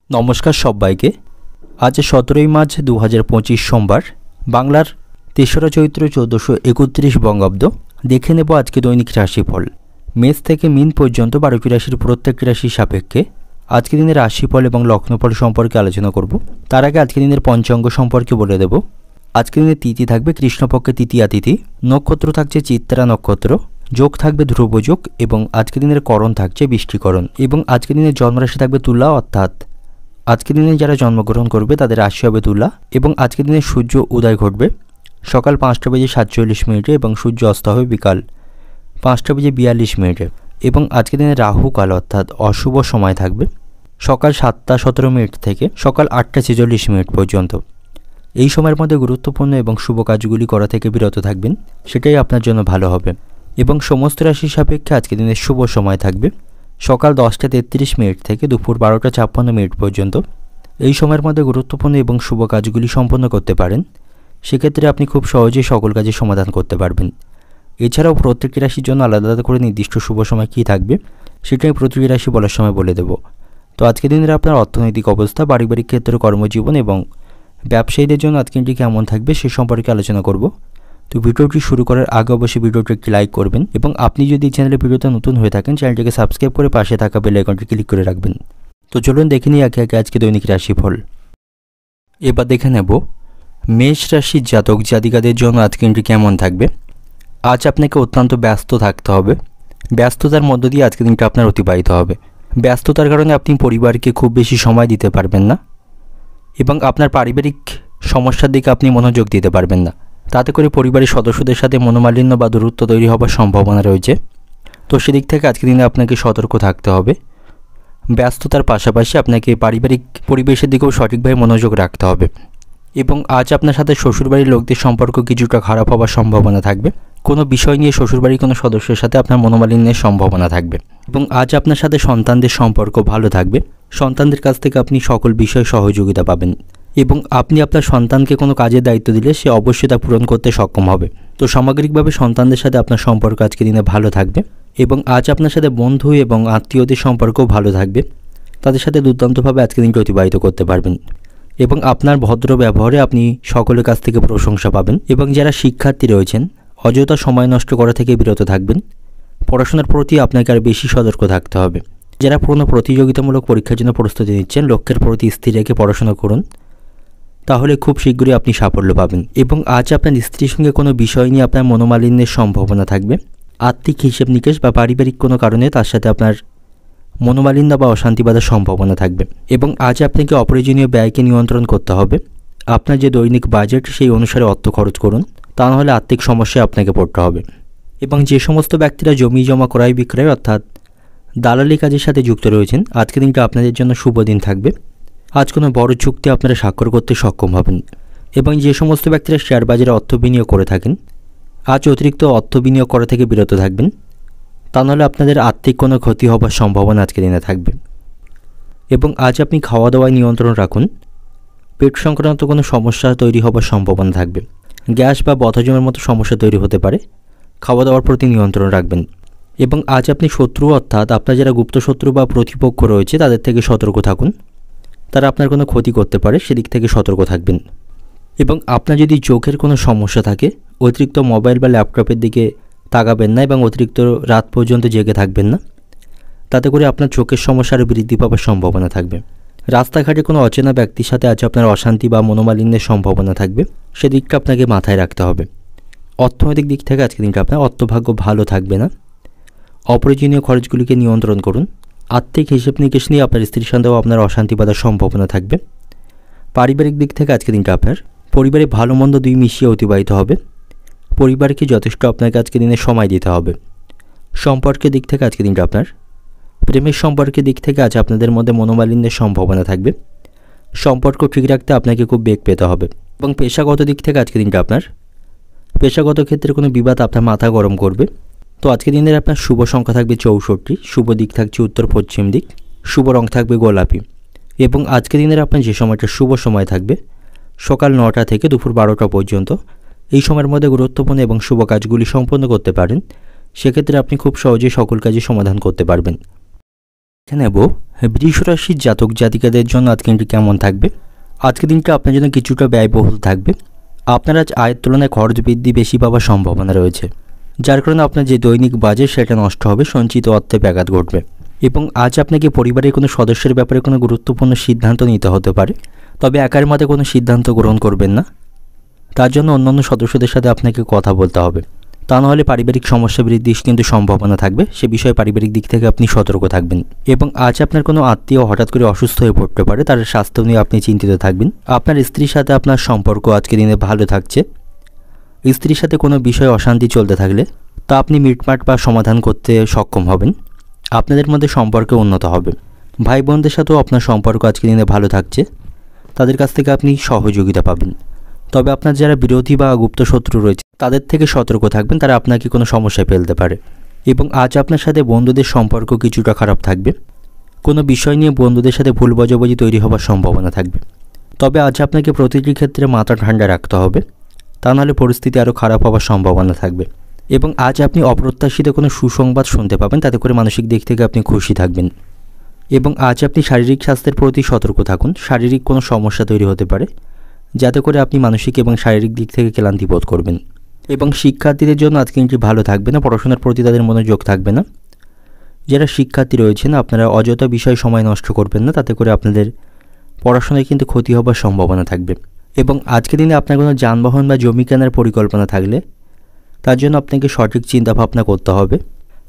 নমস্কার সবাইকে। আজ 17ই মার্চ 2025 সোমবার, বাংলার 3রা চৈত্র 1431 বঙ্গাব্দ। দেখে নেব আজকে দৈনিক রাশিফল। মেষ থেকে মীন পর্যন্ত 12টি রাশির প্রত্যেকটি রাশির সাপেক্ষে আজকে দিনের রাশিফল এবং লগ্নফল সম্পর্কে আলোচনা করব। তার আগে আজকে দিনের পঞ্চাঙ্গ সম্পর্কে বলে দেব। আজকে দিনের তিথি থাকবে কৃষ্ণপক্ষে তৃতীয়া তিথি, নক্ষত্র থাকছে চিত্রা নক্ষত্র, যোগ থাকবে ধ্রুবযোগ এবং আজকে দিনের করণ থাকছে বৃষ্টিকরণ। এবং আজকে দিনের জন্মরাশি থাকবে তুলা, অর্থাৎ আজকে দিনে যারা জন্মগ্রহণ করবে তাদের রাশি হবে তুলা। এবং আজকে দিনে সূর্য উদয় ঘটবে সকাল 5:47 এবং সূর্য অস্ত হবে বিকাল 5:42। এবং আজকে দিনে রাহু কাল অর্থাৎ অশুভ সময় থাকবে সকাল 7:17 থেকে সকাল 8:46 পর্যন্ত। এই সময়ের মধ্যে গুরুত্বপূর্ণ এবং শুভ কাজগুলি করা থেকে বিরত থাকবেন, সেটাই আপনার জন্য ভালো হবে। এবং সমস্ত রাশির সাপেক্ষে আজকে দিনের শুভ সময় থাকবে সকাল 10:33 থেকে দুপুর 12:56 পর্যন্ত। এই সময়ের মধ্যে গুরুত্বপূর্ণ এবং শুভ কাজগুলি সম্পন্ন করতে পারেন, সেক্ষেত্রে আপনি খুব সহজেই সকল কাজের সমাধান করতে পারবেন। এছাড়াও প্রত্যেকটি রাশির জন্য আলাদা আলাদা করে নির্দিষ্ট শুভ সময় কী থাকবে সেটাই প্রতিটি রাশি বলার সময় বলে দেব। তো আজকের দিনের আপনার অর্থনৈতিক অবস্থা, পারিবারিক ক্ষেত্রে, কর্মজীবন এবং ব্যবসায়ীদের জন্য আজকের দিনটি কেমন থাকবে সে সম্পর্কে আলোচনা করব। তো ভিডিওটি শুরু করার আগে অবশ্যই ভিডিওটি একটি লাইক করবেন এবং আপনি যদি চ্যানেলে ভিডিওতে নতুন হয়ে থাকেন চ্যানেলটিকে সাবস্ক্রাইব করে পাশে থাকা বেল আইকনটি ক্লিক করে রাখবেন। তো চলুন দেখে নিই একে একে আজকে দৈনিক রাশিফল। এবার দেখে নেব মেষ রাশির জাতক জাতিকাদের জন্য আজকে দিনটি কেমন থাকবে। আজ আপনাকে অত্যন্ত ব্যস্ত থাকতে হবে, ব্যস্ততার মধ্য দিয়ে আজকে দিনটা আপনার অতিবাহিত হবে। ব্যস্ততার কারণে আপনি পরিবারকে খুব বেশি সময় দিতে পারবেন না এবং আপনার পারিবারিক সমস্যার দিকে আপনি মনোযোগ দিতে পারবেন না। তাতে করে পরিবারের সদস্যদের সাথে মনোমালিন্য বা দূরত্ব তৈরি হওয়ার সম্ভাবনা রয়েছে। তো সেদিক থেকে আজকের দিনে আপনাকে সতর্ক থাকতে হবে। ব্যস্ততার পাশাপাশি আপনাকে পারিবারিক পরিবেশের দিকেও সঠিকভাবে মনোযোগ রাখতে হবে। এবং আজ আপনার সাথে শ্বশুরবাড়ির লোকদের সম্পর্ক কিছুটা খারাপ হওয়ার সম্ভাবনা থাকবে। কোনো বিষয় নিয়ে শ্বশুরবাড়ির কোনো সদস্যের সাথে আপনার মনোমালিন্যের সম্ভাবনা থাকবে। এবং আজ আপনার সাথে সন্তানদের সম্পর্ক ভালো থাকবে, সন্তানদের কাছ থেকে আপনি সকল বিষয়ে সহযোগিতা পাবেন এবং আপনি আপনার সন্তানকে কোনো কাজের দায়িত্ব দিলে সে অবশ্যই তা পূরণ করতে সক্ষম হবে। তো সামগ্রিকভাবে সন্তানদের সাথে আপনার সম্পর্ক আজকে দিনে ভালো থাকবে। এবং আজ আপনার সাথে বন্ধু এবং আত্মীয়দের সম্পর্কও ভালো থাকবে, তাদের সাথে দুর্দান্তভাবে আজকে দিনটি অতিবাহিত করতে পারবেন। এবং আপনার ভদ্র ব্যবহারে আপনি সকলের কাছ থেকে প্রশংসা পাবেন। এবং যারা শিক্ষার্থী রয়েছেন অযথা সময় নষ্ট করা থেকে বিরত থাকবেন, পড়াশোনার প্রতি আপনাকে আর বেশি সতর্ক থাকতে হবে। যারা কোনো প্রতিযোগিতামূলক পরীক্ষার জন্য প্রস্তুতি নিচ্ছেন লক্ষ্যের প্রতি স্থির রেখে পড়াশোনা করুন, তাহলে খুব শীঘ্রই আপনি সাফল্য পাবেন। এবং আজ আপনার স্ত্রীর সঙ্গে কোনো বিষয় নিয়ে আপনার মনোমালিন্যের সম্ভাবনা থাকবে। আর্থিক হিসেব নিকেশ বা পারিবারিক কোনো কারণে তার সাথে আপনার মনোমালিন্য বা অশান্তি বাঁধার সম্ভাবনা থাকবে। এবং আজ আপনাকে অপ্রয়োজনীয় ব্যয়কে নিয়ন্ত্রণ করতে হবে। আপনার যে দৈনিক বাজেট সেই অনুসারে অর্থ খরচ করুন, তা নাহলে আর্থিক সমস্যায় আপনাকে পড়তে হবে। এবং যে সমস্ত ব্যক্তিরা জমি জমা ক্রয় বিক্রয় অর্থাৎ দালালি কাজের সাথে যুক্ত রয়েছেন আজকের দিনটা আপনাদের জন্য শুভ দিন থাকবে। আজ কোনো বড় চুক্তি আপনারা স্বাক্ষর করতে সক্ষম হবেন। এবং যে সমস্ত ব্যক্তিরা শেয়ার বাজারে অর্থ বিনিয়োগ করে থাকেন আজ অতিরিক্ত অর্থ বিনিয়োগ করা থেকে বিরত থাকবেন, তা নাহলে আপনাদের আর্থিক কোনো ক্ষতি হবার সম্ভাবনা আজকের দিনে থাকবে। এবং আজ আপনি খাওয়া দাওয়ায় নিয়ন্ত্রণ রাখুন, পেট সংক্রান্ত কোনো সমস্যা তৈরি হবার সম্ভাবনা থাকবে। গ্যাস বা বদহজমের মতো সমস্যা তৈরি হতে পারে, খাওয়া দাওয়ার প্রতি নিয়ন্ত্রণ রাখবেন। এবং আজ আপনি শত্রু অর্থাৎ আপনার যারা গুপ্ত শত্রু বা প্রতিপক্ষ রয়েছে তাদের থেকে সতর্ক থাকুন, তারা আপনার কোনো ক্ষতি করতে পারে, সেদিক থেকে সতর্ক থাকবেন। এবং আপনার যদি চোখের কোনো সমস্যা থাকে অতিরিক্ত মোবাইল বা ল্যাপটপের দিকে তাকাবেন না এবং অতিরিক্ত রাত পর্যন্ত জেগে থাকবেন না, তাতে করে আপনার চোখের সমস্যা আরও বৃদ্ধি পাওয়ার সম্ভাবনা থাকবে। রাস্তাঘাটে কোনো অচেনা ব্যক্তির সাথে আজ আপনার অশান্তি বা মনোমালিন্যের সম্ভাবনা থাকবে, সেদিকটা আপনাকে মাথায় রাখতে হবে। অর্থনৈতিক দিক থেকে আজকের দিনটা আপনার অর্থভাগ্য ভালো থাকবে না। অপ্রয়োজনীয় খরচগুলিকে নিয়ন্ত্রণ করুন। আর্থিক হিসেব নিকেশ নিয়ে আপনার স্ত্রীর সঙ্গেও আপনার অশান্তি বাঁধার সম্ভাবনা থাকবে। পারিবারিক দিক থেকে আজকের দিনটা আপনার পরিবারে ভালো মন্দ দুই মিশিয়ে অতিবাহিত হবে। পরিবারকে যথেষ্ট আপনাকে আজকের দিনে সময় দিতে হবে। সম্পর্কের দিক থেকে আজকের দিনটা আপনার প্রেমের সম্পর্কের দিক থেকে আজ আপনাদের মধ্যে মনোমালিন্যের সম্ভাবনা থাকবে। সম্পর্ক ঠিক রাখতে আপনাকে খুব বেগ পেতে হবে। এবং পেশাগত দিক থেকে আজকের দিনটা আপনার পেশাগত ক্ষেত্রে কোনো বিবাদ আপনার মাথা গরম করবে। তো আজকের দিনের আপনার শুভ সংখ্যা থাকবে 64, শুভ দিক থাকছে উত্তর পশ্চিম দিক, শুভ রং থাকবে গোলাপি। এবং আজকের দিনের আপনার যে সময়টা শুভ সময় থাকবে সকাল 9টা থেকে দুপুর 12টা পর্যন্ত। এই সময়ের মধ্যে গুরুত্বপূর্ণ এবং শুভ কাজগুলি সম্পন্ন করতে পারেন, সেক্ষেত্রে আপনি খুব সহজেই সকল কাজে সমাধান করতে পারবেন। দেখে নেব বৃষ রাশির জাতক জাতিকাদের জন্য আজকের দিনটি কেমন থাকবে। আজকের দিনটা আপনার জন্য কিছুটা ব্যয়বহুল থাকবে। আপনার আজ আয়ের তুলনায় খরচ বৃদ্ধি বেশি পাওয়ার সম্ভাবনা রয়েছে, যার কারণে আপনার যে দৈনিক বাজেট সেটা নষ্ট হবে, সঞ্চিত অর্থে ব্যাঘাত ঘটবে। এবং আজ আপনাকে পরিবারের কোনো সদস্যের ব্যাপারে কোনো গুরুত্বপূর্ণ সিদ্ধান্ত নিতে হতে পারে, তবে একার মতে কোনো সিদ্ধান্ত গ্রহণ করবেন না। তার জন্য অন্যান্য সদস্যদের সাথে আপনাকে কথা বলতে হবে, তা নাহলে পারিবারিক সমস্যা বৃদ্ধির কিন্তু সম্ভাবনা থাকবে। সে বিষয়ে পারিবারিক দিক থেকে আপনি সতর্ক থাকবেন। এবং আজ আপনার কোনো আত্মীয় হঠাৎ করে অসুস্থ হয়ে পড়তে পারে, তার স্বাস্থ্য নিয়ে আপনি চিন্তিত থাকবেন। আপনার স্ত্রীর সাথে আপনার সম্পর্ক আজকের দিনে ভালো থাকছে। স্ত্রীর সাথে কোনো বিষয়ে অশান্তি চলতে থাকলে তা আপনি মিটমাট বা সমাধান করতে সক্ষম হবেন। আপনাদের মধ্যে সম্পর্ক উন্নত হবে। ভাই বোনদের সাথেও আপনার সম্পর্ক আজকের দিনে ভালো থাকছে, তাদের কাছ থেকে আপনি সহযোগিতা পাবেন। তবে আপনার যারা বিরোধী বা গুপ্ত শত্রু রয়েছে তাদের থেকে সতর্ক থাকবেন, তারা আপনাকে কোনো সমস্যায় ফেলতে পারে। এবং আজ আপনার সাথে বন্ধুদের সম্পর্ক কিছুটা খারাপ থাকবে। কোনো বিষয় নিয়ে বন্ধুদের সাথে ভুল বোঝাবুঝি তৈরি হওয়ার সম্ভাবনা থাকবে। তবে আজ আপনাকে প্রতিটি ক্ষেত্রে মাথা ঠান্ডা রাখতে হবে, তা নাহলে পরিস্থিতি আরও খারাপ হওয়ার সম্ভাবনা থাকবে। এবং আজ আপনি অপ্রত্যাশিত কোনো সুসংবাদ শুনতে পাবেন, তাতে করে মানসিক দিক থেকে আপনি খুশি থাকবেন। এবং আজ আপনি শারীরিক স্বাস্থ্যের প্রতি সতর্ক থাকুন। শারীরিক কোনো সমস্যা তৈরি হতে পারে, যাতে করে আপনি মানসিক এবং শারীরিক দিক থেকে ক্লান্তি বোধ করবেন। এবং শিক্ষার্থীদের জন্য আজকে দিনটি ভালো থাকবে না, পড়াশোনার প্রতি তাদের মনোযোগ থাকবে না। যারা শিক্ষার্থী রয়েছেন আপনারা অযথা বিষয়ে সময় নষ্ট করবেন না, তাতে করে আপনাদের পড়াশোনায় কিন্তু ক্ষতি হবার সম্ভাবনা থাকবে। এবং আজকের দিনে আপনার কোনো যানবাহন বা জমি কেনার পরিকল্পনা থাকলে তার জন্য আপনাকে সঠিক চিন্তাভাবনা করতে হবে,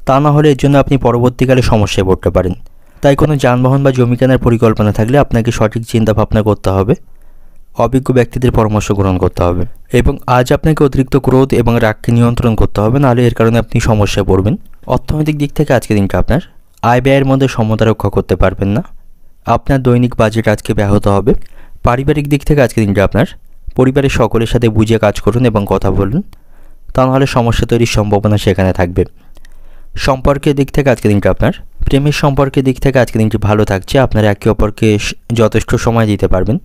তা না হলে এর জন্য আপনি পরবর্তীকালে সমস্যায় পড়তে পারেন। তাই কোনো যানবাহন বা জমি কেনার পরিকল্পনা থাকলে আপনাকে সঠিক চিন্তাভাবনা করতে হবে, অভিজ্ঞ ব্যক্তিদের পরামর্শ গ্রহণ করতে হবে। এবং আজ আপনাকে অতিরিক্ত ক্রোধ এবং রাগকে নিয়ন্ত্রণ করতে হবে, নাহলে এর কারণে আপনি সমস্যায় পড়বেন। অর্থনৈতিক দিক থেকে আজকের দিনটা আপনার আয় ব্যয়ের মধ্যে সমতা রক্ষা করতে পারবেন না। আপনার দৈনিক বাজেট আজকে ব্যাহত হবে। পারিবারিক দিক থেকে আজকের দিনটা আপনার পরিবারের সকলের সাথে বুঝে কাজ করুন এবং কথা বলুন, তা নাহলে সমস্যা তৈরির সম্ভাবনা সেখানে থাকবে। সম্পর্কের দিক থেকে আজকের দিনটা আপনার প্রেমের সম্পর্কের দিক থেকে আজকের দিনটি ভালো থাকছে। আপনারা একে অপরকে যথেষ্ট সময় দিতে পারবেন,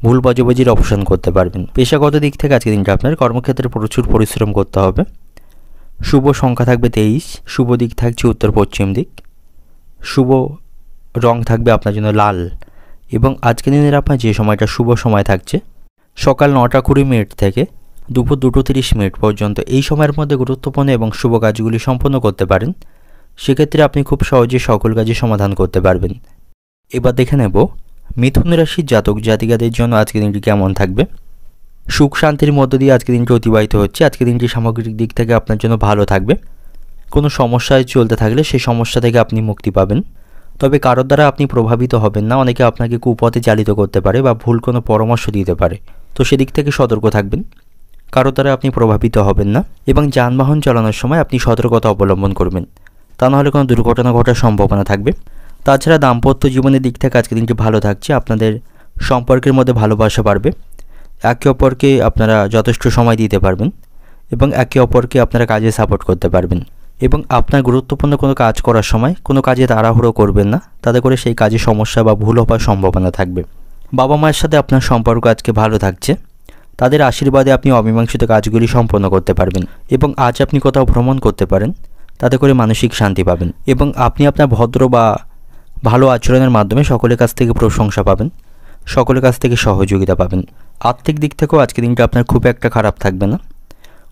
ভুল বোঝাবুঝির অবসান করতে পারবেন। পেশাগত দিক থেকে আজকের দিনটা আপনার কর্মক্ষেত্রে প্রচুর পরিশ্রম করতে হবে। শুভ সংখ্যা থাকবে 23, শুভ দিক থাকছে উত্তর পশ্চিম দিক, শুভ রং থাকবে আপনার জন্য লাল। এবং আজকের দিনের আপনার যে সময়টা শুভ সময় থাকছে সকাল 9টা 20 মিনিট থেকে দুপুর 2টো 30 মিনিট পর্যন্ত। এই সময়ের মধ্যে গুরুত্বপূর্ণ এবং শুভ কাজগুলি সম্পন্ন করতে পারেন। সেক্ষেত্রে আপনি খুব সহজে সকল কাজে সমাধান করতে পারবেন। এবার দেখে নেব মিথুন রাশির জাতক জাতিকাদের জন্য আজকের দিনটি কেমন থাকবে। সুখ শান্তির মধ্য দিয়ে আজকের দিনটি অতিবাহিত হচ্ছে। আজকের দিনটি সামগ্রিক দিক থেকে আপনার জন্য ভালো থাকবে। কোনো সমস্যায় চলতে থাকলে সেই সমস্যা থেকে আপনি মুক্তি পাবেন, তবে কারোর দ্বারা আপনি প্রভাবিত হবেন না। অনেকে আপনাকে কুপথে চালিত করতে পারে বা ভুল কোনো পরামর্শ দিতে পারে, তো সেদিক থেকে সতর্ক থাকবেন। কারোর দ্বারা আপনি প্রভাবিত হবেন না। এবং যানবাহন চালানোর সময় আপনি সতর্কতা অবলম্বন করবেন, তা নাহলে কোনো দুর্ঘটনা ঘটার সম্ভাবনা থাকবে। তাছাড়া দাম্পত্য জীবনের দিক থেকে আজকের দিনটি ভালো থাকছে। আপনাদের সম্পর্কের মধ্যে ভালোবাসা বাড়বে। একে অপরকে আপনারা যথেষ্ট সময় দিতে পারবেন এবং একে অপরকে আপনারা কাজে সাপোর্ট করতে পারবেন। এবং আপনার গুরুত্বপূর্ণ কোনো কাজ করার সময় কোনো কাজে তাড়াহুড়ো করবেন না, তাতে করে সেই কাজে সমস্যা বা ভুল হওয়ার সম্ভাবনা থাকবে। বাবা মায়ের সাথে আপনার সম্পর্ক আজকে ভালো থাকছে। তাদের আশীর্বাদে আপনি অমীমাংসিত কাজগুলি সম্পন্ন করতে পারবেন। এবং আজ আপনি কোথাও ভ্রমণ করতে পারেন, তাতে করে মানসিক শান্তি পাবেন। এবং আপনি আপনার ভদ্র বা ভালো আচরণের মাধ্যমে সকলের কাছ থেকে প্রশংসা পাবেন, সকলের কাছ থেকে সহযোগিতা পাবেন। আর্থিক দিক থেকেও আজকের দিনটা আপনার খুব একটা খারাপ থাকবে না।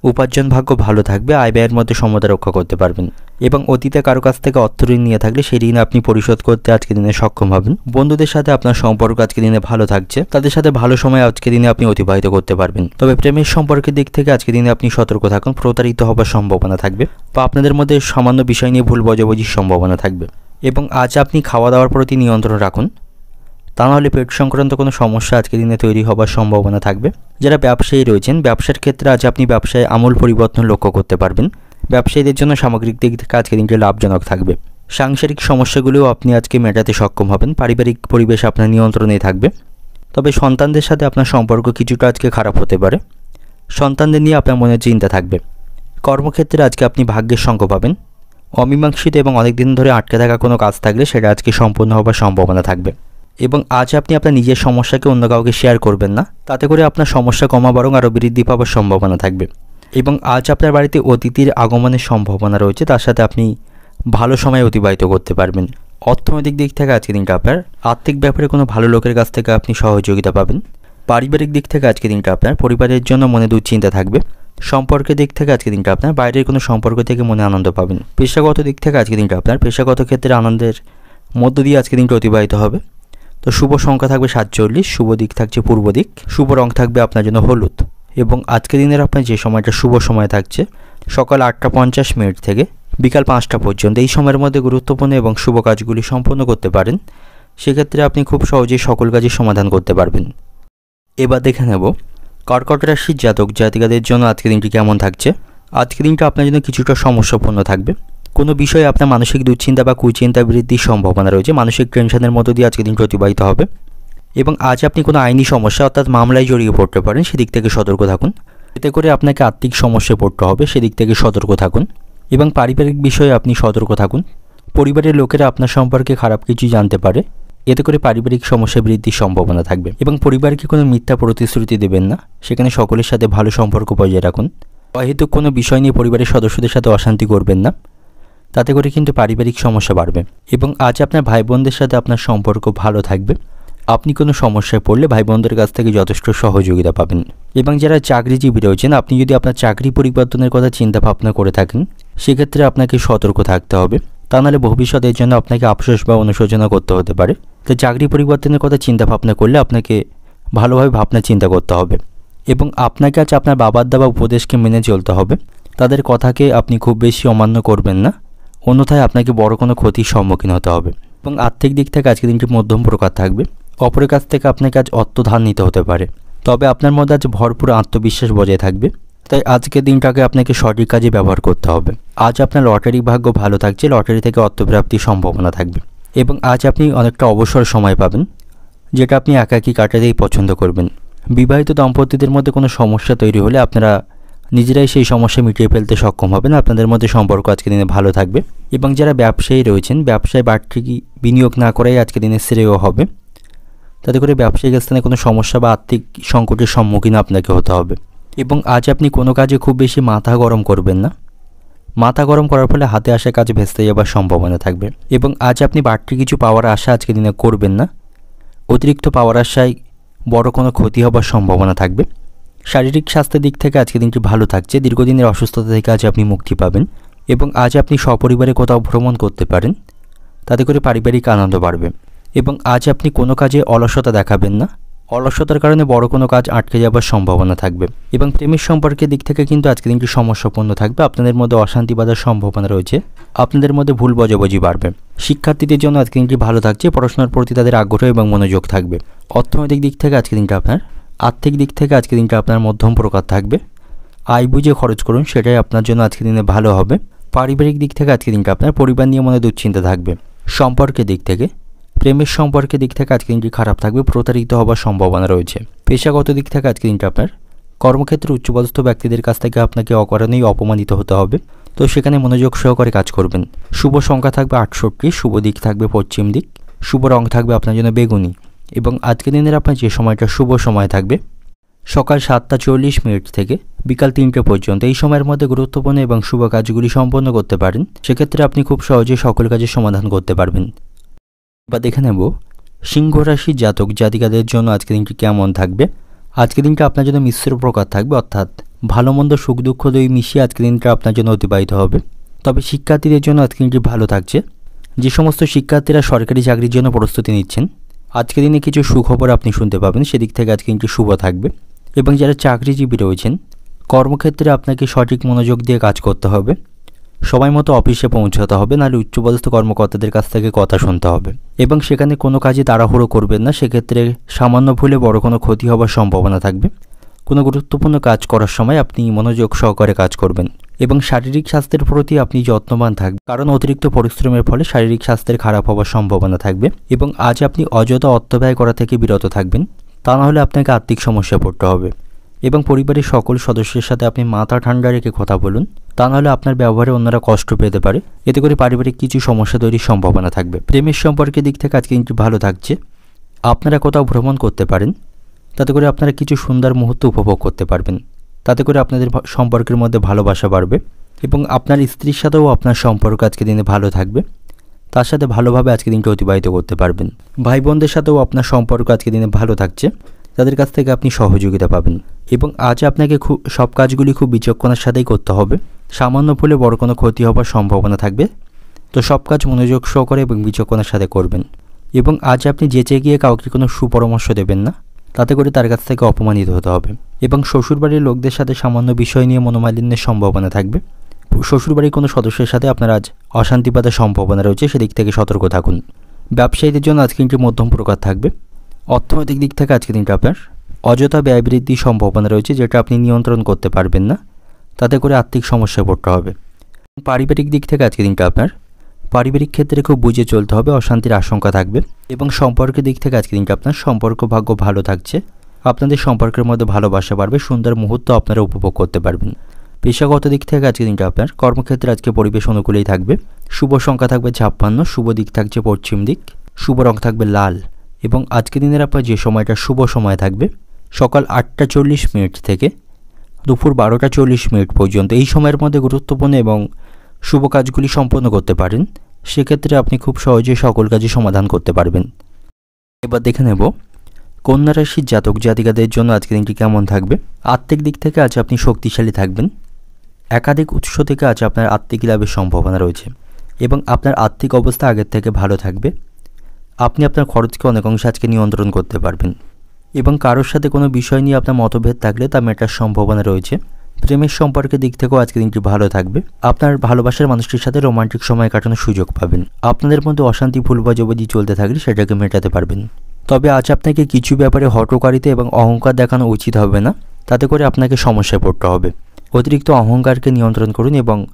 উপার্জন ভাগ্য ভালো থাকবে। আয় ব্যয়ের মধ্যে সমতা রক্ষা করতে পারবেন। এবং অতীতে কারো কাছ থেকে অর্থ ঋণ নিয়ে থাকলে সেই ঋণ আপনি পরিশোধ করতে আজকের দিনে সক্ষম হবেন। বন্ধুদের সাথে আপনার সম্পর্ক আজকের দিনে ভালো থাকছে। তাদের সাথে ভালো সময় আজকের দিনে আপনি অতিবাহিত করতে পারবেন। তবে প্রেমের সম্পর্কের দিক থেকে আজকের দিনে আপনি সতর্ক থাকুন, প্রতারিত হবার সম্ভাবনা থাকবে বা আপনাদের মধ্যে সামান্য বিষয় নিয়ে ভুল বোঝাবুঝির সম্ভাবনা থাকবে। এবং আজ আপনি খাওয়া দাওয়ার প্রতি নিয়ন্ত্রণ রাখুন, তা নাহলে পেট সংক্রান্ত কোনো সমস্যা আজকের দিনে তৈরি হবার সম্ভাবনা থাকবে। যারা ব্যবসায়ী রয়েছেন, ব্যবসার ক্ষেত্রে আজ আপনি ব্যবসায় আমূল পরিবর্তন লক্ষ্য করতে পারবেন। ব্যবসায়ীদের জন্য সামগ্রিক দিক থেকে আজকের দিনটি লাভজনক থাকবে। সাংসারিক সমস্যাগুলিও আপনি আজকে মেটাতে সক্ষম হবেন। পারিবারিক পরিবেশ আপনার নিয়ন্ত্রণেই থাকবে। তবে সন্তানদের সাথে আপনার সম্পর্ক কিছুটা আজকে খারাপ হতে পারে। সন্তানদের নিয়ে আপনার মনে চিন্তা থাকবে। কর্মক্ষেত্রে আজকে আপনি ভাগ্যের সঙ্গ পাবেন। অমীমাংসিত এবং অনেক দিন ধরে আটকে থাকা কোনো কাজ থাকলে সেটা আজকে সম্পূর্ণ হবার সম্ভাবনা থাকবে। এবং আজ আপনি আপনার নিজের সমস্যাকে অন্য কাউকে শেয়ার করবেন না, তাতে করে আপনার সমস্যা কমা বরং আরও বৃদ্ধি পাওয়ার সম্ভাবনা থাকবে। এবং আজ আপনার বাড়িতে অতিথির আগমনের সম্ভাবনা রয়েছে, তার সাথে আপনি ভালো সময় অতিবাহিত করতে পারবেন। অর্থনৈতিক দিক থেকে আজকের দিনটা আপনার আর্থিক ব্যাপারে কোনো ভালো লোকের কাছ থেকে আপনি সহযোগিতা পাবেন। পারিবারিক দিক থেকে আজকের দিনটা আপনার পরিবারের জন্য মনে দুশ্চিন্তা থাকবে। সম্পর্কের দিক থেকে আজকের দিনটা আপনার বাইরের কোনো সম্পর্ক থেকে মনে আনন্দ পাবেন। পেশাগত দিক থেকে আজকের দিনটা আপনার পেশাগত ক্ষেত্রে আনন্দের মধ্য দিয়ে আজকের দিনটা অতিবাহিত হবে। তো শুভ সংখ্যা থাকবে 47, শুভ দিক থাকছে পূর্ব দিক, শুভ রং থাকবে আপনার জন্য হলুদ। এবং আজকের দিনের আপনার যে সময়টা শুভ সময় থাকছে সকাল 8:50 থেকে বিকাল 5টা পর্যন্ত। এই সময়ের মধ্যে গুরুত্বপূর্ণ এবং শুভ কাজগুলি সম্পন্ন করতে পারেন। সেক্ষেত্রে আপনি খুব সহজেই সকল কাজের সমাধান করতে পারবেন। এবার দেখে নেব কর্কট রাশির জাতক জাতিকাদের জন্য আজকের দিনটি কেমন থাকছে। আজকের দিনটা আপনার জন্য কিছুটা সমস্যাপূর্ণ থাকবে। কোনো বিষয়ে আপনার মানসিক দুশ্চিন্তা বা কুচিন্তা বৃদ্ধির সম্ভাবনা রয়েছে। মানসিক টেনশনের মধ্য দিয়ে আজকের দিনটি অতিবাহিত হবে। এবং আজ আপনি কোনো আইনি সমস্যা অর্থাৎ মামলায় জড়িয়ে পড়তে পারেন, সেদিক থেকে সতর্ক থাকুন। এতে করে আপনাকে আর্থিক সমস্যায় পড়তে হবে, সেদিক থেকে সতর্ক থাকুন। এবং পারিবারিক বিষয়ে আপনি সতর্ক থাকুন। পরিবারের লোকেরা আপনার সম্পর্কে খারাপ কিছু জানতে পারে, এতে করে পারিবারিক সমস্যা বৃদ্ধির সম্ভাবনা থাকবে। এবং পরিবারকে কোনো মিথ্যা প্রতিশ্রুতি দেবেন না, সেখানে সকলের সাথে ভালো সম্পর্ক বজায় রাখুন। অহেতুক কোনো বিষয় নিয়ে পরিবারের সদস্যদের সাথে অশান্তি করবেন না, তাতে করে কিন্তু পারিবারিক সমস্যা বাড়বে। এবং আজ আপনার ভাই বোনদের সাথে আপনার সম্পর্ক ভালো থাকবে। আপনি কোনো সমস্যায় পড়লে ভাই বোনদের কাছ থেকে যথেষ্ট সহযোগিতা পাবেন। এবং যারা চাকরিজীবী রয়েছেন, আপনি যদি আপনার চাকরি পরিবর্তনের কথা চিন্তা ভাবনা করে থাকেন, সেক্ষেত্রে আপনাকে সতর্ক থাকতে হবে। তা নাহলে ভবিষ্যতের জন্য আপনাকে আফসোস বা অনুশোচনা করতে হতে পারে। তো চাকরি পরিবর্তনের কথা চিন্তা ভাবনা করলে আপনাকে ভালোভাবে ভাবনা চিন্তা করতে হবে। এবং আপনাকে আজ আপনার বাবার দেওয়া উপদেশকে মেনে চলতে হবে। তাদের কথাকে আপনি খুব বেশি অমান্য করবেন না, অন্যথায় আপনাকে বড় কোনো ক্ষতির সম্মুখীন হতে হবে। এবং আর্থিক দিক থেকে আজকের দিনটি মধ্যম প্রকার থাকবে। অপরের কাছ থেকে আপনাকে আজ অর্থ ধার নিতে হতে পারে, তবে আপনার মধ্যে আজ ভরপুর আত্মবিশ্বাস বজায় থাকবে। তাই আজকের দিনটাকে আপনাকে সঠিক কাজে ব্যবহার করতে হবে। আজ আপনার লটারি ভাগ্য ভালো থাকছে, লটারি থেকে অর্থপ্রাপ্তির সম্ভাবনা থাকবে। এবং আজ আপনি অনেকটা অবসর সময় পাবেন, যেটা আপনি একাকী কাটাতেই পছন্দ করবেন। বিবাহিত দম্পতিদের মধ্যে কোনো সমস্যা তৈরি হলে আপনারা নিজেরাই সেই সমস্যা মিটিয়ে ফেলতে সক্ষম হবেন। আপনাদের মধ্যে সম্পর্ক আজকের দিনে ভালো থাকবে। এবং যারা ব্যবসায়ী রয়েছেন, ব্যবসায় বাড়তি বিনিয়োগ না করাই আজকের দিনে শ্রেয় হবে। তাতে করে ব্যবসায়িক স্থানে কোনো সমস্যা বা আর্থিক সংকটের সম্মুখীন আপনাকে হতে হবে। এবং আজ আপনি কোনো কাজে খুব বেশি মাথা গরম করবেন না। মাথা গরম করার ফলে হাতে আসা কাজ ভেস্তে যাবার সম্ভাবনা থাকবে। এবং আজ আপনি বাড়তি কিছু পাওয়ার আশা আজকের দিনে করবেন না। অতিরিক্ত পাওয়ার আশায় বড় কোনো ক্ষতি হবার সম্ভাবনা থাকবে। শারীরিক স্বাস্থ্যের দিক থেকে আজকের দিনটি ভালো থাকছে। দীর্ঘদিনের অসুস্থতা থেকে আজ আপনি মুক্তি পাবেন। এবং আজ আপনি সপরিবারে কোথাও ভ্রমণ করতে পারেন, তাতে করে পারিবারিক আনন্দ বাড়বে। এবং আজ আপনি কোনো কাজে অলসতা দেখাবেন না। অলসতার কারণে বড় কোনো কাজ আটকে যাবার সম্ভাবনা থাকবে। এবং প্রেমের সম্পর্কের দিক থেকে কিন্তু আজকের দিনটি সমস্যাপূর্ণ থাকবে। আপনাদের মধ্যে অশান্তি বাঁধার সম্ভাবনা রয়েছে, আপনাদের মধ্যে ভুল বোঝাবুঝি বাড়বে। শিক্ষার্থীদের জন্য আজকের দিনটি ভালো থাকছে, পড়াশোনার প্রতি তাদের আগ্রহ এবং মনোযোগ থাকবে। অর্থনৈতিক দিক থেকে আজকের দিনটা আপনার আর্থিক দিক থেকে আজকের দিনটা আপনার মধ্যম প্রকার থাকবে। আয় বুঝে খরচ করুন, সেটাই আপনার জন্য আজকের দিনে ভালো হবে। পারিবারিক দিক থেকে আজকের দিনটা আপনার পরিবার নিয়ে মনে দুশ্চিন্তা থাকবে। সম্পর্কের দিক থেকে প্রেমের সম্পর্কের দিক থেকে আজকের দিনটি খারাপ থাকবে, প্রতারিত হওয়ার সম্ভাবনা রয়েছে। পেশাগত দিক থেকে আজকের দিনটা আপনার কর্মক্ষেত্রে উচ্চপদস্থ ব্যক্তিদের কাছ থেকে আপনাকে অকারণেই অপমানিত হতে হবে, তো সেখানে মনোযোগ সহকারে কাজ করবেন। শুভ সংখ্যা থাকবে 68, শুভ দিক থাকবে পশ্চিম দিক, শুভ রং থাকবে আপনার জন্য বেগুনি। এবং আজকের দিনের আপনার যে সময়টা শুভ সময় থাকবে সকাল 7:40 থেকে বিকাল 3টে পর্যন্ত। এই সময়ের মধ্যে গুরুত্বপূর্ণ এবং শুভ কাজগুলি সম্পন্ন করতে পারেন। সেক্ষেত্রে আপনি খুব সহজেই সকল কাজের সমাধান করতে পারবেন। বা দেখে নেব সিংহ রাশির জাতক জাতিকাদের জন্য আজকের দিনটি কেমন থাকবে। আজকের দিনটা আপনার জন্য মিশ্র প্রকার থাকবে, অর্থাৎ ভালো মন্দ সুখ দুঃখ দুই মিশিয়ে আজকের দিনটা আপনার জন্য অতিবাহিত হবে। তবে শিক্ষার্থীদের জন্য আজকের দিনটি ভালো থাকছে। যে সমস্ত শিক্ষার্থীরা সরকারি চাকরির জন্য প্রস্তুতি নিচ্ছেন, আজকের দিনে কিছু সুখবর আপনি শুনতে পাবেন, সেদিক থেকে আজকের দিনটি শুভ থাকবে। এবং যারা চাকরিজীবী রয়েছেন, কর্মক্ষেত্রে আপনাকে সঠিক মনোযোগ দিয়ে কাজ করতে হবে। সময় মতো অফিসে পৌঁছাতে হবে, নাহলে উচ্চপদস্থ কর্মকর্তাদের কাছ থেকে কথা শুনতে হবে। এবং সেখানে কোনো কাজে তাড়াহুড়ো করবেন না, সেক্ষেত্রে সামান্য ভুলে বড় কোনো ক্ষতি হবার সম্ভাবনা থাকবে। কোনো গুরুত্বপূর্ণ কাজ করার সময় আপনি মনোযোগ সহকারে কাজ করবেন। এবং শারীরিক স্বাস্থ্যের প্রতি আপনি যত্নবান থাকবেন, কারণ অতিরিক্ত পরিশ্রমের ফলে শারীরিক স্বাস্থ্যের খারাপ হওয়ার সম্ভাবনা থাকবে। এবং আজ আপনি অযথা অর্থ ব্যয় করা থেকে বিরত থাকবেন, তা না হলে আপনাকে আর্থিক সমস্যায় পড়তে হবে। এবং পরিবারের সকল সদস্যের সাথে আপনি মাথা ঠান্ডা রেখে কথা বলুন, তা নাহলে আপনার ব্যবহারে অন্যরা কষ্ট পেতে পারে, এতে করে পারিবারিক কিছু সমস্যা তৈরির সম্ভাবনা থাকবে। প্রেমের সম্পর্কের দিক থেকে আজকে কিন্তু ভালো থাকছে। আপনারা কোথাও ভ্রমণ করতে পারেন, তাতে করে আপনারা কিছু সুন্দর মুহূর্ত উপভোগ করতে পারবেন। তাতে করে আপনাদের সম্পর্কের মধ্যে ভালোবাসা বাড়বে। এবং আপনার স্ত্রীর সাথেও আপনার সম্পর্ক আজকে দিনে ভালো থাকবে। তার সাথে ভালোভাবে আজকে দিনটা অতিবাহিত করতে পারবেন। ভাই বোনদের সাথেও আপনার সম্পর্ক আজকে দিনে ভালো থাকছে, তাদের কাছ থেকে আপনি সহযোগিতা পাবেন। এবং আজ আপনাকে সব কাজগুলি খুব বিচক্ষণার সাথেই করতে হবে। সামান্য ভুলে বড় কোনো ক্ষতি হওয়ার সম্ভাবনা থাকবে, তো সব কাজ মনোযোগ সহকারে এবং বিচক্ষণার সাথে করবেন। এবং আজ আপনি যেচে গিয়ে কাউকে কোনো সুপরামর্শ দেবেন না, তাতে করে তার কাছ থেকে অপমানিত হতে হবে। এবং শ্বশুরবাড়ির লোকদের সাথে সামান্য বিষয় নিয়ে মনোমালিন্যের সম্ভাবনা থাকবে। শ্বশুরবাড়ির কোনো সদস্যের সাথে আপনার আজ অশান্তি বাঁধার সম্ভাবনা রয়েছে, সেদিক থেকে সতর্ক থাকুন। ব্যবসায়ীদের জন্য আজকে দিনটি মধ্যম প্রকার থাকবে। অর্থনৈতিক দিক থেকে আজকে দিনটা আপনার অযথা ব্যয় বৃদ্ধির সম্ভাবনা রয়েছে, যেটা আপনি নিয়ন্ত্রণ করতে পারবেন না, তাতে করে আর্থিক সমস্যায় পড়তে হবে। পারিবারিক দিক থেকে আজকে দিনটা আপনার পারিবারিক ক্ষেত্রে খুব বুঝে চলতে হবে, অশান্তির আশঙ্কা থাকবে। এবং সম্পর্কের দিক থেকে আজকে দিনটা আপনার সম্পর্ক ভাগ্য ভালো থাকছে, আপনাদের সম্পর্কের মধ্যে ভালোবাসা বাড়বে, সুন্দর মুহূর্ত আপনারা উপভোগ করতে পারবেন। পেশাগত দিক থেকে আজকে দিনটা আপনার কর্মক্ষেত্রে আজকে পরিবেশ অনুকূলেই থাকবে। শুভ সংখ্যা থাকবে 56, শুভ দিক থাকছে পশ্চিম দিক, শুভ রং থাকবে লাল। এবং আজকে দিনের আপনার যে সময়টা শুভ সময় থাকবে সকাল 8টা 40 মিনিট থেকে দুপুর 12টা 40 মিনিট পর্যন্ত, এই সময়ের মধ্যে গুরুত্বপূর্ণ এবং শুভ কাজগুলি সম্পন্ন করতে পারেন। সেক্ষেত্রে আপনি খুব সহজেই সকল কাজই সমাধান করতে পারবেন। এবার দেখে নেব কন্যা রাশির জাতক জাতিকাদের জন্য আজকে দিনটি কেমন থাকবে। আর্থিক দিক থেকে আজ আপনি শক্তিশালী থাকবেন। একাধিক উৎস থেকে আজ আপনার আর্থিক লাভের সম্ভাবনা রয়েছে এবং আপনার আর্থিক অবস্থা আগের থেকে ভালো থাকবে। আপনি আপনার খরচকে অনেক অংশে আজকে নিয়ন্ত্রণ করতে পারবেন। এবং কারোর সাথে কোনো বিষয় নিয়ে আপনার মতভেদ থাকলে তা মেটার সম্ভাবনা রয়েছে। প্রেমের সম্পর্কের দিক থেকেও আজকে দিনটি ভালো থাকবে। আপনার ভালোবাসার মানুষটির সাথে রোমান্টিক সময় কাটানোর সুযোগ পাবেন। আপনাদের মধ্যে অশান্তি ভুল বোঝাবুঝি চলতে থাকলে সেটাকে মেটাতে পারবেন। তবে আজ আপনাকে কিছু ব্যাপারে হঠকারিতা এবং অহংকার দেখানো উচিত হবে না, তাতে করে আপনাকে সমস্যায় পড়তে হবে। অতিরিক্ত অহংকারকে নিয়ন্ত্রণ করুন এবং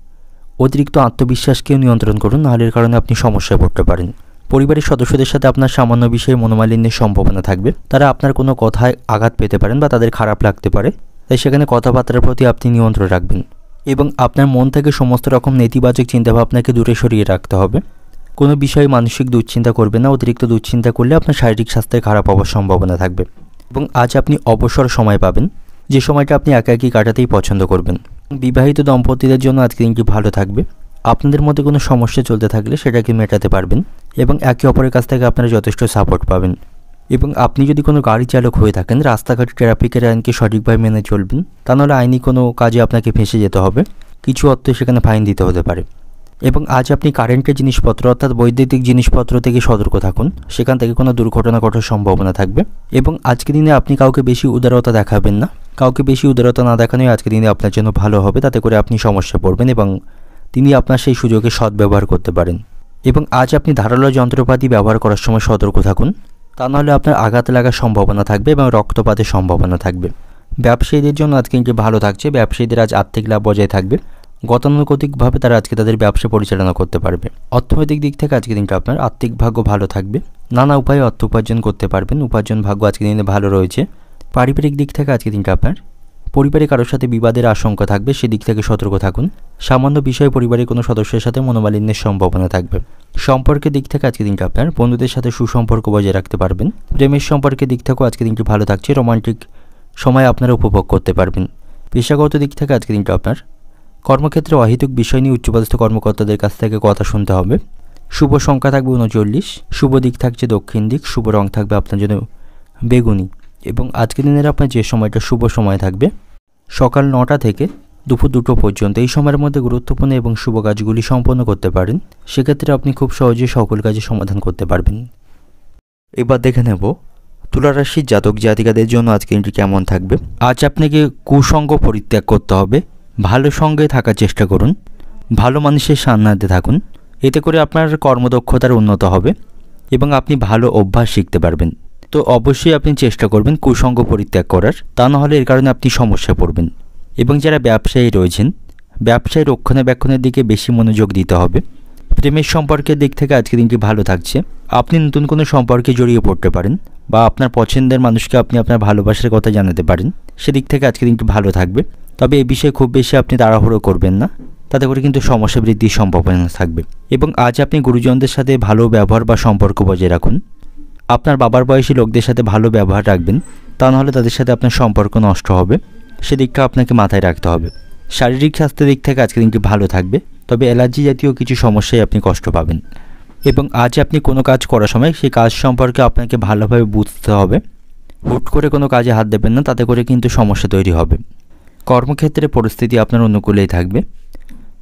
অতিরিক্ত আত্মবিশ্বাসকেও নিয়ন্ত্রণ করুন, নাহলে এর কারণে আপনি সমস্যায় পড়তে পারেন। পরিবারের সদস্যদের সাথে আপনার সামান্য বিষয়ে মনোমালিন্যের সম্ভাবনা থাকবে। তারা আপনার কোনো কথায় আঘাত পেতে পারেন বা তাদের খারাপ লাগতে পারে, তাই সেখানে কথাবার্তার প্রতি আপনি নিয়ন্ত্রণ রাখবেন। এবং আপনার মন থেকে সমস্ত রকম নেতিবাচক চিন্তাভাবনাকে দূরে সরিয়ে রাখতে হবে। কোনো বিষয়ে মানসিক দুশ্চিন্তা করবেন না, অতিরিক্ত দুশ্চিন্তা করলে আপনার শারীরিক স্বাস্থ্যের খারাপ হওয়ার সম্ভাবনা থাকবে। এবং আজ আপনি অবসর সময় পাবেন, যে সময়টা আপনি একাকী কাটাতেই পছন্দ করবেন। বিবাহিত দম্পতিদের জন্য আজকে দিনটি ভালো থাকবে। আপনাদের মধ্যে কোনো সমস্যা চলতে থাকলে সেটাকে মেটাতে পারবেন এবং একে অপরের কাছ থেকে আপনারা যথেষ্ট সাপোর্ট পাবেন। এবং আপনি যদি কোনো গাড়ি চালক হয়ে থাকেন, রাস্তাঘাটে ট্রাফিকের আইনকে সঠিকভাবে মেনে চলবেন, তা নাহলে আইনি কোনো কাজে আপনাকে ফেঁসে যেতে হবে, কিছু অর্থ সেখানে ফাইন দিতে হতে পারে। এবং আজ আপনি কারেন্টের জিনিসপত্র অর্থাৎ বৈদ্যুতিক জিনিসপত্র থেকে সতর্ক থাকুন, সেখান থেকে কোনো দুর্ঘটনা ঘটার সম্ভাবনা থাকবে। এবং আজকে দিনে আপনি কাউকে বেশি উদারতা দেখাবেন না, কাউকে বেশি উদারতা না দেখানোই আজকে দিনে আপনার জন্য ভালো হবে, তাতে করে আপনি সমস্যা পড়বেন এবং তিনি আপনার সেই সুযোগে সদ্ব্যবহার করতে পারেন। এবং আজ আপনি ধারালো যন্ত্রপাতি ব্যবহার করার সময় সতর্ক থাকুন, তা নাহলে আপনার আঘাত লাগার সম্ভাবনা থাকবে এবং রক্তপাতের সম্ভাবনা থাকবে। ব্যবসায়ীদের জন্য আজকে দিনটি ভালো থাকছে। ব্যবসায়ীদের আজ আর্থিক লাভ বজায় থাকবে। গতানুগতিকভাবে তারা আজকে তাদের ব্যবসা পরিচালনা করতে পারবে। অর্থনৈতিক দিক থেকে আজকে দিনটা আপনার আর্থিক ভাগ্য ভালো থাকবে। নানা উপায়ে অর্থ উপার্জন করতে পারবেন। উপার্জন ভাগ্য আজকে দিনে ভালো রয়েছে। পারিবারিক দিক থেকে আজকে দিনটা আপনার পরিবারে কারোর সাথে বিবাদের আশঙ্কা থাকবে, সেদিক থেকে সতর্ক থাকুন। সামান্য বিষয়ে পরিবারের কোনো সদস্যের সাথে মনোমালিন্যের সম্ভাবনা থাকবে। সম্পর্কের দিক থেকে আজকে দিনটা আপনার বন্ধুদের সাথে সুসম্পর্ক বজায় রাখতে পারবেন। প্রেমের সম্পর্কের দিক থেকেও আজকে দিনটি ভালো থাকছে। রোমান্টিক সময় আপনারা উপভোগ করতে পারবেন। পেশাগত দিক থেকে আজকে দিনটা আপনার কর্মক্ষেত্রে অহেতুক বিষয় নিয়ে উচ্চপদস্থ কর্মকর্তাদের কাছ থেকে কথা শুনতে হবে। শুভ সংখ্যা থাকবে 39, শুভ দিক থাকছে দক্ষিণ দিক, শুভ রং থাকবে আপনার জন্য বেগুনি। এবং আজকের দিনের আপনার যে সময়টা শুভ সময় থাকবে সকাল 9টা থেকে দুপুর 2টো পর্যন্ত, এই সময়ের মধ্যে গুরুত্বপূর্ণ এবং শুভ কাজগুলি সম্পন্ন করতে পারেন। সেক্ষেত্রে আপনি খুব সহজেই সকল কাজে সমাধান করতে পারবেন। এবার দেখে নেব তুলা রাশির জাতক জাতিকাদের জন্য আজকে দিনটি কেমন থাকবে। আজ আপনাকে কুসঙ্গ পরিত্যাগ করতে হবে। ভালো সঙ্গে থাকার চেষ্টা করুন। ভালো মানুষের সান্নিধ্যে থাকুন, এতে করে আপনার কর্মদক্ষতার উন্নত হবে এবং আপনি ভালো অভ্যাস শিখতে পারবেন। তো অবশ্যই আপনি চেষ্টা করবেন কুসঙ্গ পরিত্যাগ করার, তা নাহলে এর কারণে আপনি সমস্যায় পড়বেন। এবং যারা ব্যবসায়ী রয়েছেন, ব্যবসায় রক্ষণাবেক্ষণের দিকে বেশি মনোযোগ দিতে হবে। প্রেমের সম্পর্কের দিক থেকে আজকে দিনটি ভালো থাকছে। আপনি নতুন কোনো সম্পর্কে জড়িয়ে পড়তে পারেন বা আপনার পছন্দের মানুষকে আপনি আপনার ভালোবাসার কথা জানাতে পারেন। সেদিক থেকে আজকে দিনটি ভালো থাকবে। তবে এই বিষয়ে খুব বেশি আপনি তাড়াহুড়ো করবেন না, তাতে করে কিন্তু সমস্যা বৃদ্ধির সম্ভাবনা থাকবে। এবং আজ আপনি গুরুজনদের সাথে ভালো ব্যবহার বা সম্পর্ক বজায় রাখুন। আপনার বাবার বয়সী লোকদের সাথে ভালো ব্যবহার রাখবেন, তা নাহলে তাদের সাথে আপনার সম্পর্ক নষ্ট হবে। সেদিকটা আপনাকে মাথায় রাখতে হবে। শারীরিক স্বাস্থ্যের দিক থেকে আজকের দিনটি ভালো থাকবে, তবে অ্যালার্জি জাতীয় কিছু সমস্যায় আপনি কষ্ট পাবেন। এবং আজ আপনি কোনো কাজ করার সময় সেই কাজ সম্পর্কে আপনাকে ভালোভাবে বুঝতে হবে। হুট করে কোনো কাজে হাত দেবেন না, তাতে করে কিন্তু সমস্যা তৈরি হবে। কর্মক্ষেত্রে পরিস্থিতি আপনার অনুকূলেই থাকবে,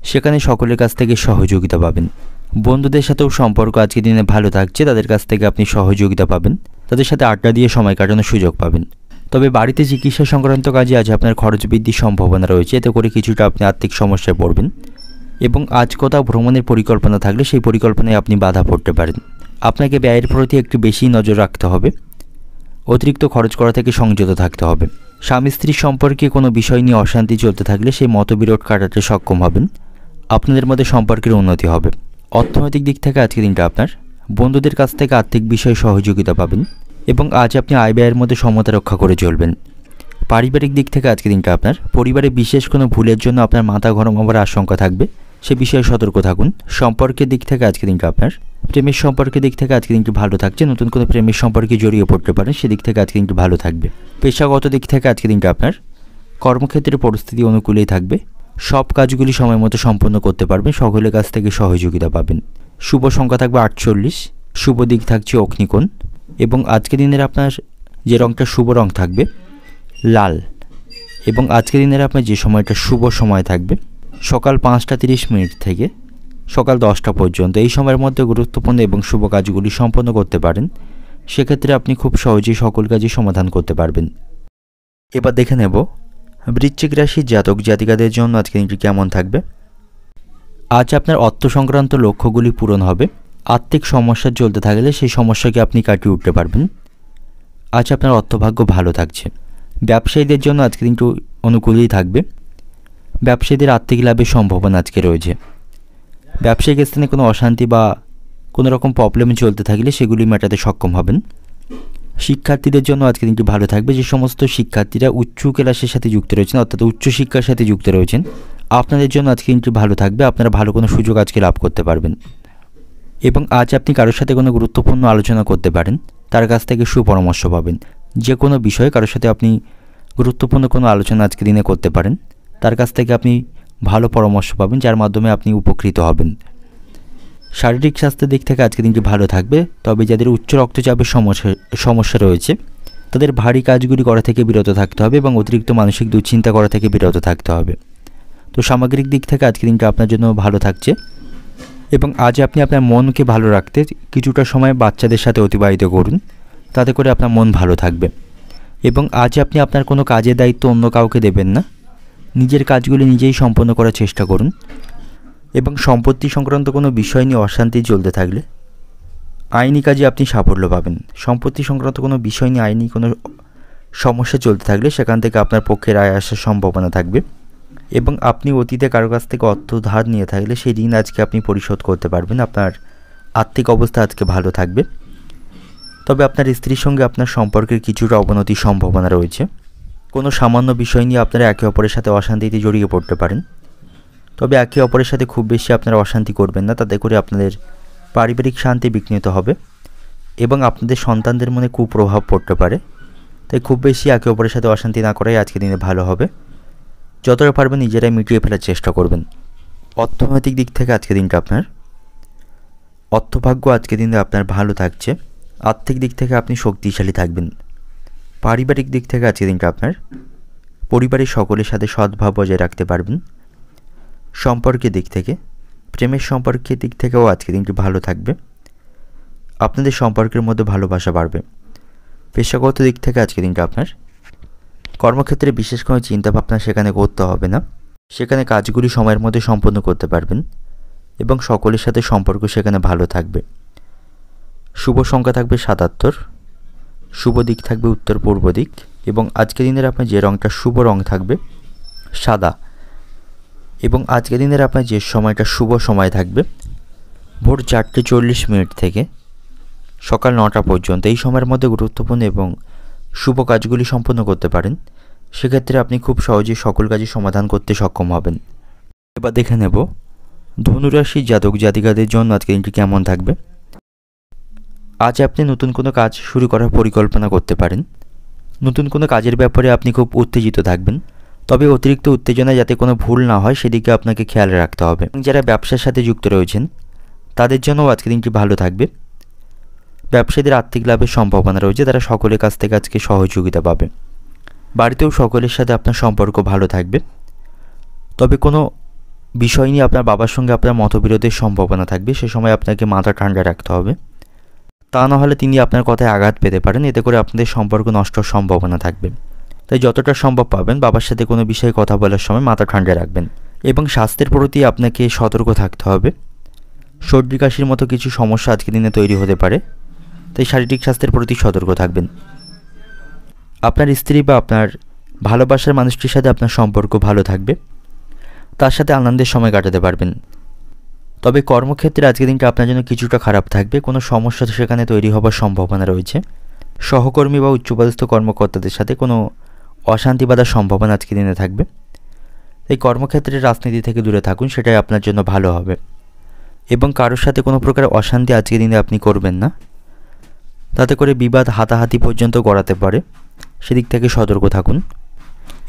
সেখানে সকলের কাছ থেকে সহযোগিতা পাবেন। বন্ধুদের সাথেও সম্পর্ক আজকে দিনে ভালো থাকছে, তাদের কাছ থেকে আপনি সহযোগিতা পাবেন, তাদের সাথে আড্ডা দিয়ে সময় কাটানোর সুযোগ পাবেন। তবে বাড়িতে চিকিৎসা সংক্রান্ত কাজে আজ আপনার খরচ বৃদ্ধির সম্ভাবনা রয়েছে, এতে করে কিছুটা আপনি আর্থিক সমস্যায় পড়বেন। এবং আজ কোথাও ভ্রমণের পরিকল্পনা থাকলে সেই পরিকল্পনায় আপনি বাধা পড়তে পারেন। আপনাকে ব্যয়ের প্রতি একটু বেশি নজর রাখতে হবে, অতিরিক্ত খরচ করা থেকে সংযত থাকতে হবে। স্বামী স্ত্রীর সম্পর্কে কোনো বিষয় নিয়ে অশান্তি চলতে থাকলে সেই মতবিরোধ কাটাতে সক্ষম হবেন, আপনাদের মধ্যে সম্পর্কের উন্নতি হবে। অর্থনৈতিক দিক থেকে আজকের দিনটা আপনার বন্ধুদের কাছ থেকে আর্থিক বিষয়ে সহযোগিতা পাবেন এবং আজ আপনি আয় ব্যয়ের মধ্যে সমতা রক্ষা করে চলবেন। পারিবারিক দিক থেকে আজকের দিনটা আপনার পরিবারে বিশেষ কোনো ভুলের জন্য আপনার মাথা গরম হওয়ার আশঙ্কা থাকবে, সে বিষয়ে সতর্ক থাকুন। সম্পর্কের দিক থেকে আজকের দিনটা আপনার প্রেমের সম্পর্কের দিক থেকে আজকের দিনটি ভালো থাকছে, নতুন কোনো প্রেমের সম্পর্কে জড়িয়ে পড়তে পারেন, সেদিক থেকে আজকের দিনটি ভালো থাকবে। পেশাগত দিক থেকে আজকের দিনটা আপনার কর্মক্ষেত্রে পরিস্থিতি অনুকূলেই থাকবে, সব কাজগুলি সময় মতো সম্পন্ন করতে পারবেন, সকলের কাছ থেকে সহযোগিতা পাবেন। শুভ সংখ্যা থাকবে 48, শুভ দিক থাকছে অগ্নিকোণ এবং আজকের দিনের আপনার যে রঙটা শুভ রং থাকবে লাল। এবং আজকের দিনের আপনার যে সময়টা শুভ সময় থাকবে সকাল 5টা 30 মিনিট থেকে সকাল 10টা পর্যন্ত, এই সময়ের মধ্যে গুরুত্বপূর্ণ এবং শুভ কাজগুলি সম্পন্ন করতে পারেন, সেক্ষেত্রে আপনি খুব সহজেই সকল কাজই সমাধান করতে পারবেন। এবার দেখে নেব বৃশ্চিক রাশির জাতক জাতিকাদের জন্য আজকের দিনটি কেমন থাকবে। আজ আপনার অর্থ সংক্রান্ত লক্ষ্যগুলি পূরণ হবে, আর্থিক সমস্যা চলতে থাকলে সেই সমস্যাকে আপনি কাটিয়ে উঠতে পারবেন। আজ আপনার অর্থভাগ্য ভালো থাকছে। ব্যবসায়ীদের জন্য আজকের দিনটি অনুকূলেই থাকবে, ব্যবসায়ীদের আর্থিক লাভের সম্ভাবনা আজকে রয়েছে। ব্যবসায়িক স্থানে কোনো অশান্তি বা কোনো রকম প্রবলেম চলতে থাকলে সেগুলি মেটাতে সক্ষম হবেন। শিক্ষার্থীদের জন্য আজকের দিনটি ভালো থাকবে, যে সমস্ত শিক্ষার্থীরা উচ্চ ক্লাসের সাথে যুক্ত রয়েছেন অর্থাৎ উচ্চশিক্ষার সাথে যুক্ত রয়েছেন, আপনাদের জন্য আজকের দিনটি ভালো থাকবে, আপনারা ভালো কোনো সুযোগ আজকে লাভ করতে পারবেন। এবং আজ আপনি কারোর সাথে কোনো গুরুত্বপূর্ণ আলোচনা করতে পারেন, তার কাছ থেকে সুপরামর্শ পাবেন। যে কোনো বিষয়ে কারোর সাথে আপনি গুরুত্বপূর্ণ কোনো আলোচনা আজকে দিনে করতে পারেন, তার কাছ থেকে আপনি ভালো পরামর্শ পাবেন, যার মাধ্যমে আপনি উপকৃত হবেন। শারীরিক স্বাস্থ্যের দিক থেকে আজকের দিনটি ভালো থাকবে, তবে যাদের উচ্চ রক্তচাপের সমস্যা রয়েছে তাদের ভারী কাজগুলি করা থেকে বিরত থাকতে হবে এবং অতিরিক্ত মানসিক দুশ্চিন্তা করা থেকে বিরত থাকতে হবে। তো সামগ্রিক দিক থেকে আজকের দিনটা আপনার জন্য ভালো থাকছে এবং আজ আপনি আপনার মনকে ভালো রাখতে কিছুটা সময় বাচ্চাদের সাথে অতিবাহিত করুন, তাতে করে আপনার মন ভালো থাকবে। এবং আজ আপনি আপনার কোনো কাজের দায়িত্ব অন্য কাউকে দেবেন না, নিজের কাজগুলি নিজেই সম্পন্ন করার চেষ্টা করুন। এবং সম্পত্তি সংক্রান্ত কোনো বিষয় নিয়ে অশান্তি চলতে থাকলে আইনি কাজে আপনি সাফল্য পাবেন। সম্পত্তি সংক্রান্ত কোনো বিষয় নিয়ে আইনি কোনো সমস্যা চলতে থাকলে সেখান থেকে আপনার পক্ষে রায় আসার সম্ভাবনা থাকবে। এবং আপনি অতীতে কারো কাছ থেকে অর্থ ধার নিয়ে থাকলে সেই ঋণ আজকে আপনি পরিশোধ করতে পারবেন, আপনার আর্থিক অবস্থা আজকে ভালো থাকবে। তবে আপনার স্ত্রীর সঙ্গে আপনার সম্পর্কের কিছুটা অবনতির সম্ভাবনা রয়েছে, কোনো সামান্য বিষয় নিয়ে আপনারা একে অপরের সাথে অশান্তিতে জড়িয়ে পড়তে পারেন। তবে একে অপরের সাথে খুব বেশি আপনারা অশান্তি করবেন না, তাতে করে আপনাদের পারিবারিক শান্তি বিঘ্নিত হবে এবং আপনাদের সন্তানদের মনে কুপ্রভাব পড়তে পারে। তাই খুব বেশি একে অপরের সাথে অশান্তি না করাই আজকের দিনে ভালো হবে। যতটা পারবেন নিজেরাই মিটিয়ে ফেলার চেষ্টা করবেন। অর্থনৈতিক দিক থেকে আজকের দিনটা আপনার অর্থভাগ্য আজকের দিনে আপনার ভালো থাকছে, আর্থিক দিক থেকে আপনি শক্তিশালী থাকবেন। পারিবারিক দিক থেকে আজকের দিনটা আপনার পরিবারের সকলের সাথে সদ্ভাব বজায় রাখতে পারবেন। সম্পর্কের দিক থেকে প্রেমের সম্পর্কের দিক থেকেও আজকের দিনটি ভালো থাকবে, আপনাদের সম্পর্কের মধ্যে ভালোবাসা বাড়বে। পেশাগত দিক থেকে আজকের দিনটা আপনার কর্মক্ষেত্রে বিশেষ কোনো চিন্তাভাবনা সেখানে করতে হবে না, সেখানে কাজগুলি সময়ের মধ্যে সম্পন্ন করতে পারবেন এবং সকলের সাথে সম্পর্ক সেখানে ভালো থাকবে। শুভ সংখ্যা থাকবে 77, শুভ দিক থাকবে উত্তর পূর্ব দিক এবং আজকের দিনের আপনার যে রঙটা শুভ রং থাকবে সাদা। এবং আজকের দিনের আপনার যে সময়টা শুভ সময় থাকবে ভোর 4:40 মিনিট থেকে সকাল 9টা পর্যন্ত, এই সময়ের মধ্যে গুরুত্বপূর্ণ এবং শুভ কাজগুলি সম্পন্ন করতে পারেন, সেক্ষেত্রে আপনি খুব সহজেই সকল কাজই সমাধান করতে সক্ষম হবেন। এবার দেখে নেব ধনুরাশির জাতক জাতিকাদের জন্য আজকের দিনটি কেমন থাকবে। আজ আপনি নতুন কোনো কাজ শুরু করার পরিকল্পনা করতে পারেন, নতুন কোনো কাজের ব্যাপারে আপনি খুব উত্তেজিত থাকবেন, তবে অতিরিক্ত উত্তেজনায় যাতে কোনো ভুল না হয় সেদিকে আপনাকে খেয়াল রাখতে হবে। যারা ব্যবসার সাথে যুক্ত রয়েছেন তাদের জন্যও আজকে দিনটি ভালো থাকবে। ব্যবসায়ীদের আর্থিক লাভের সম্ভাবনা রয়েছে, তারা সকলের কাছ থেকে আজকে সহযোগিতা পাবে। বাড়িতেও সকলের সাথে আপনার সম্পর্ক ভালো থাকবে। তবে কোনো বিষয় নিয়ে আপনার বাবার সঙ্গে আপনার মতবিরোধের সম্ভাবনা থাকবে, সে সময় আপনাকে মাথা ঠান্ডা রাখতে হবে, তা না হলে তিনি আপনার কথায় আঘাত পেতে পারেন, এতে করে আপনাদের সম্পর্ক নষ্ট হওয়ার সম্ভাবনা থাকবে। তাই যতটা সম্ভব পাবেন বাবার সাথে কোনো বিষয়ে কথা বলার সময় মাথা ঠান্ডা রাখবেন। এবং স্বাস্থ্যের প্রতি আপনাকে সতর্ক থাকতে হবে। সর্দি কাশির মতো কিছু সমস্যা আজকের দিনে তৈরি হতে পারে, তাই শারীরিক স্বাস্থ্যের প্রতি সতর্ক থাকবেন। আপনার স্ত্রী বা আপনার ভালোবাসার মানুষটির সাথে আপনার সম্পর্ক ভালো থাকবে, তার সাথে আনন্দের সময় কাটাতে পারবেন। তবে কর্মক্ষেত্রে আজকের দিনটা আপনার জন্য কিছুটা খারাপ থাকবে, কোনো সমস্যা সেখানে তৈরি হবার সম্ভাবনা রয়েছে। সহকর্মী বা উচ্চপদস্থ কর্মকর্তাদের সাথে কোনো অশান্তি বাঁধার সম্ভাবনা আজকের দিনে থাকবে। এই কর্মক্ষেত্রে রাজনীতি থেকে দূরে থাকুন, সেটাই আপনার জন্য ভালো হবে। এবং কারোর সাথে কোনো প্রকার অশান্তি আজকের দিনে আপনি করবেন না, তাতে করে বিবাদ হাতাহাতি পর্যন্ত গড়াতে পারে, সেদিক থেকে সতর্ক থাকুন।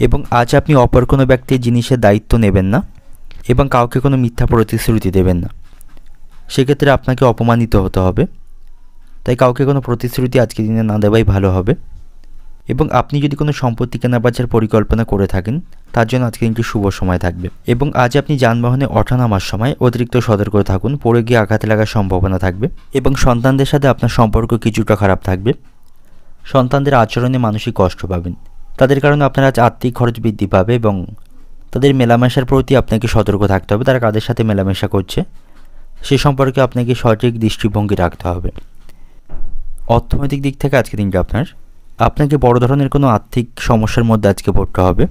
এবং আজ আপনি অপর কোনো ব্যক্তির জিনিসের দায়িত্ব নেবেন না এবং কাউকে কোনো মিথ্যা প্রতিশ্রুতি দেবেন না, সেক্ষেত্রে আপনাকে অপমানিত হতে হবে। তাই কাউকে কোনো প্রতিশ্রুতি আজকের দিনে না দেওয়াই ভালো হবে। এবং আপনি যদি কোনো সম্পত্তি কেনাবেচার পরিকল্পনা করে থাকেন, তার জন্য আজকে দিনটি শুভ সময় থাকবে। এবং আজ আপনি যানবাহনে ওঠানামার সময় অতিরিক্ত সতর্ক থাকুন, পড়ে গিয়ে আঘাত লাগার সম্ভাবনা থাকবে। এবং সন্তানদের সাথে আপনার সম্পর্ক কিছুটা খারাপ থাকবে, সন্তানদের আচরণে মানসিক কষ্ট পাবেন, তাদের কারণে আপনার আজ আর্থিক খরচ বৃদ্ধি পাবে। এবং তাদের মেলামেশার প্রতি আপনাকে সতর্ক থাকতে হবে, তারা কাদের সাথে মেলামেশা করছে সে সম্পর্কে আপনাকে সঠিক দৃষ্টিভঙ্গি রাখতে হবে। অর্থনৈতিক দিক থেকে আজকে দিনটা আপনাকে বড় ধরনের কোনো আর্থিক সমস্যার মধ্যে আজকে পড়তে হবে।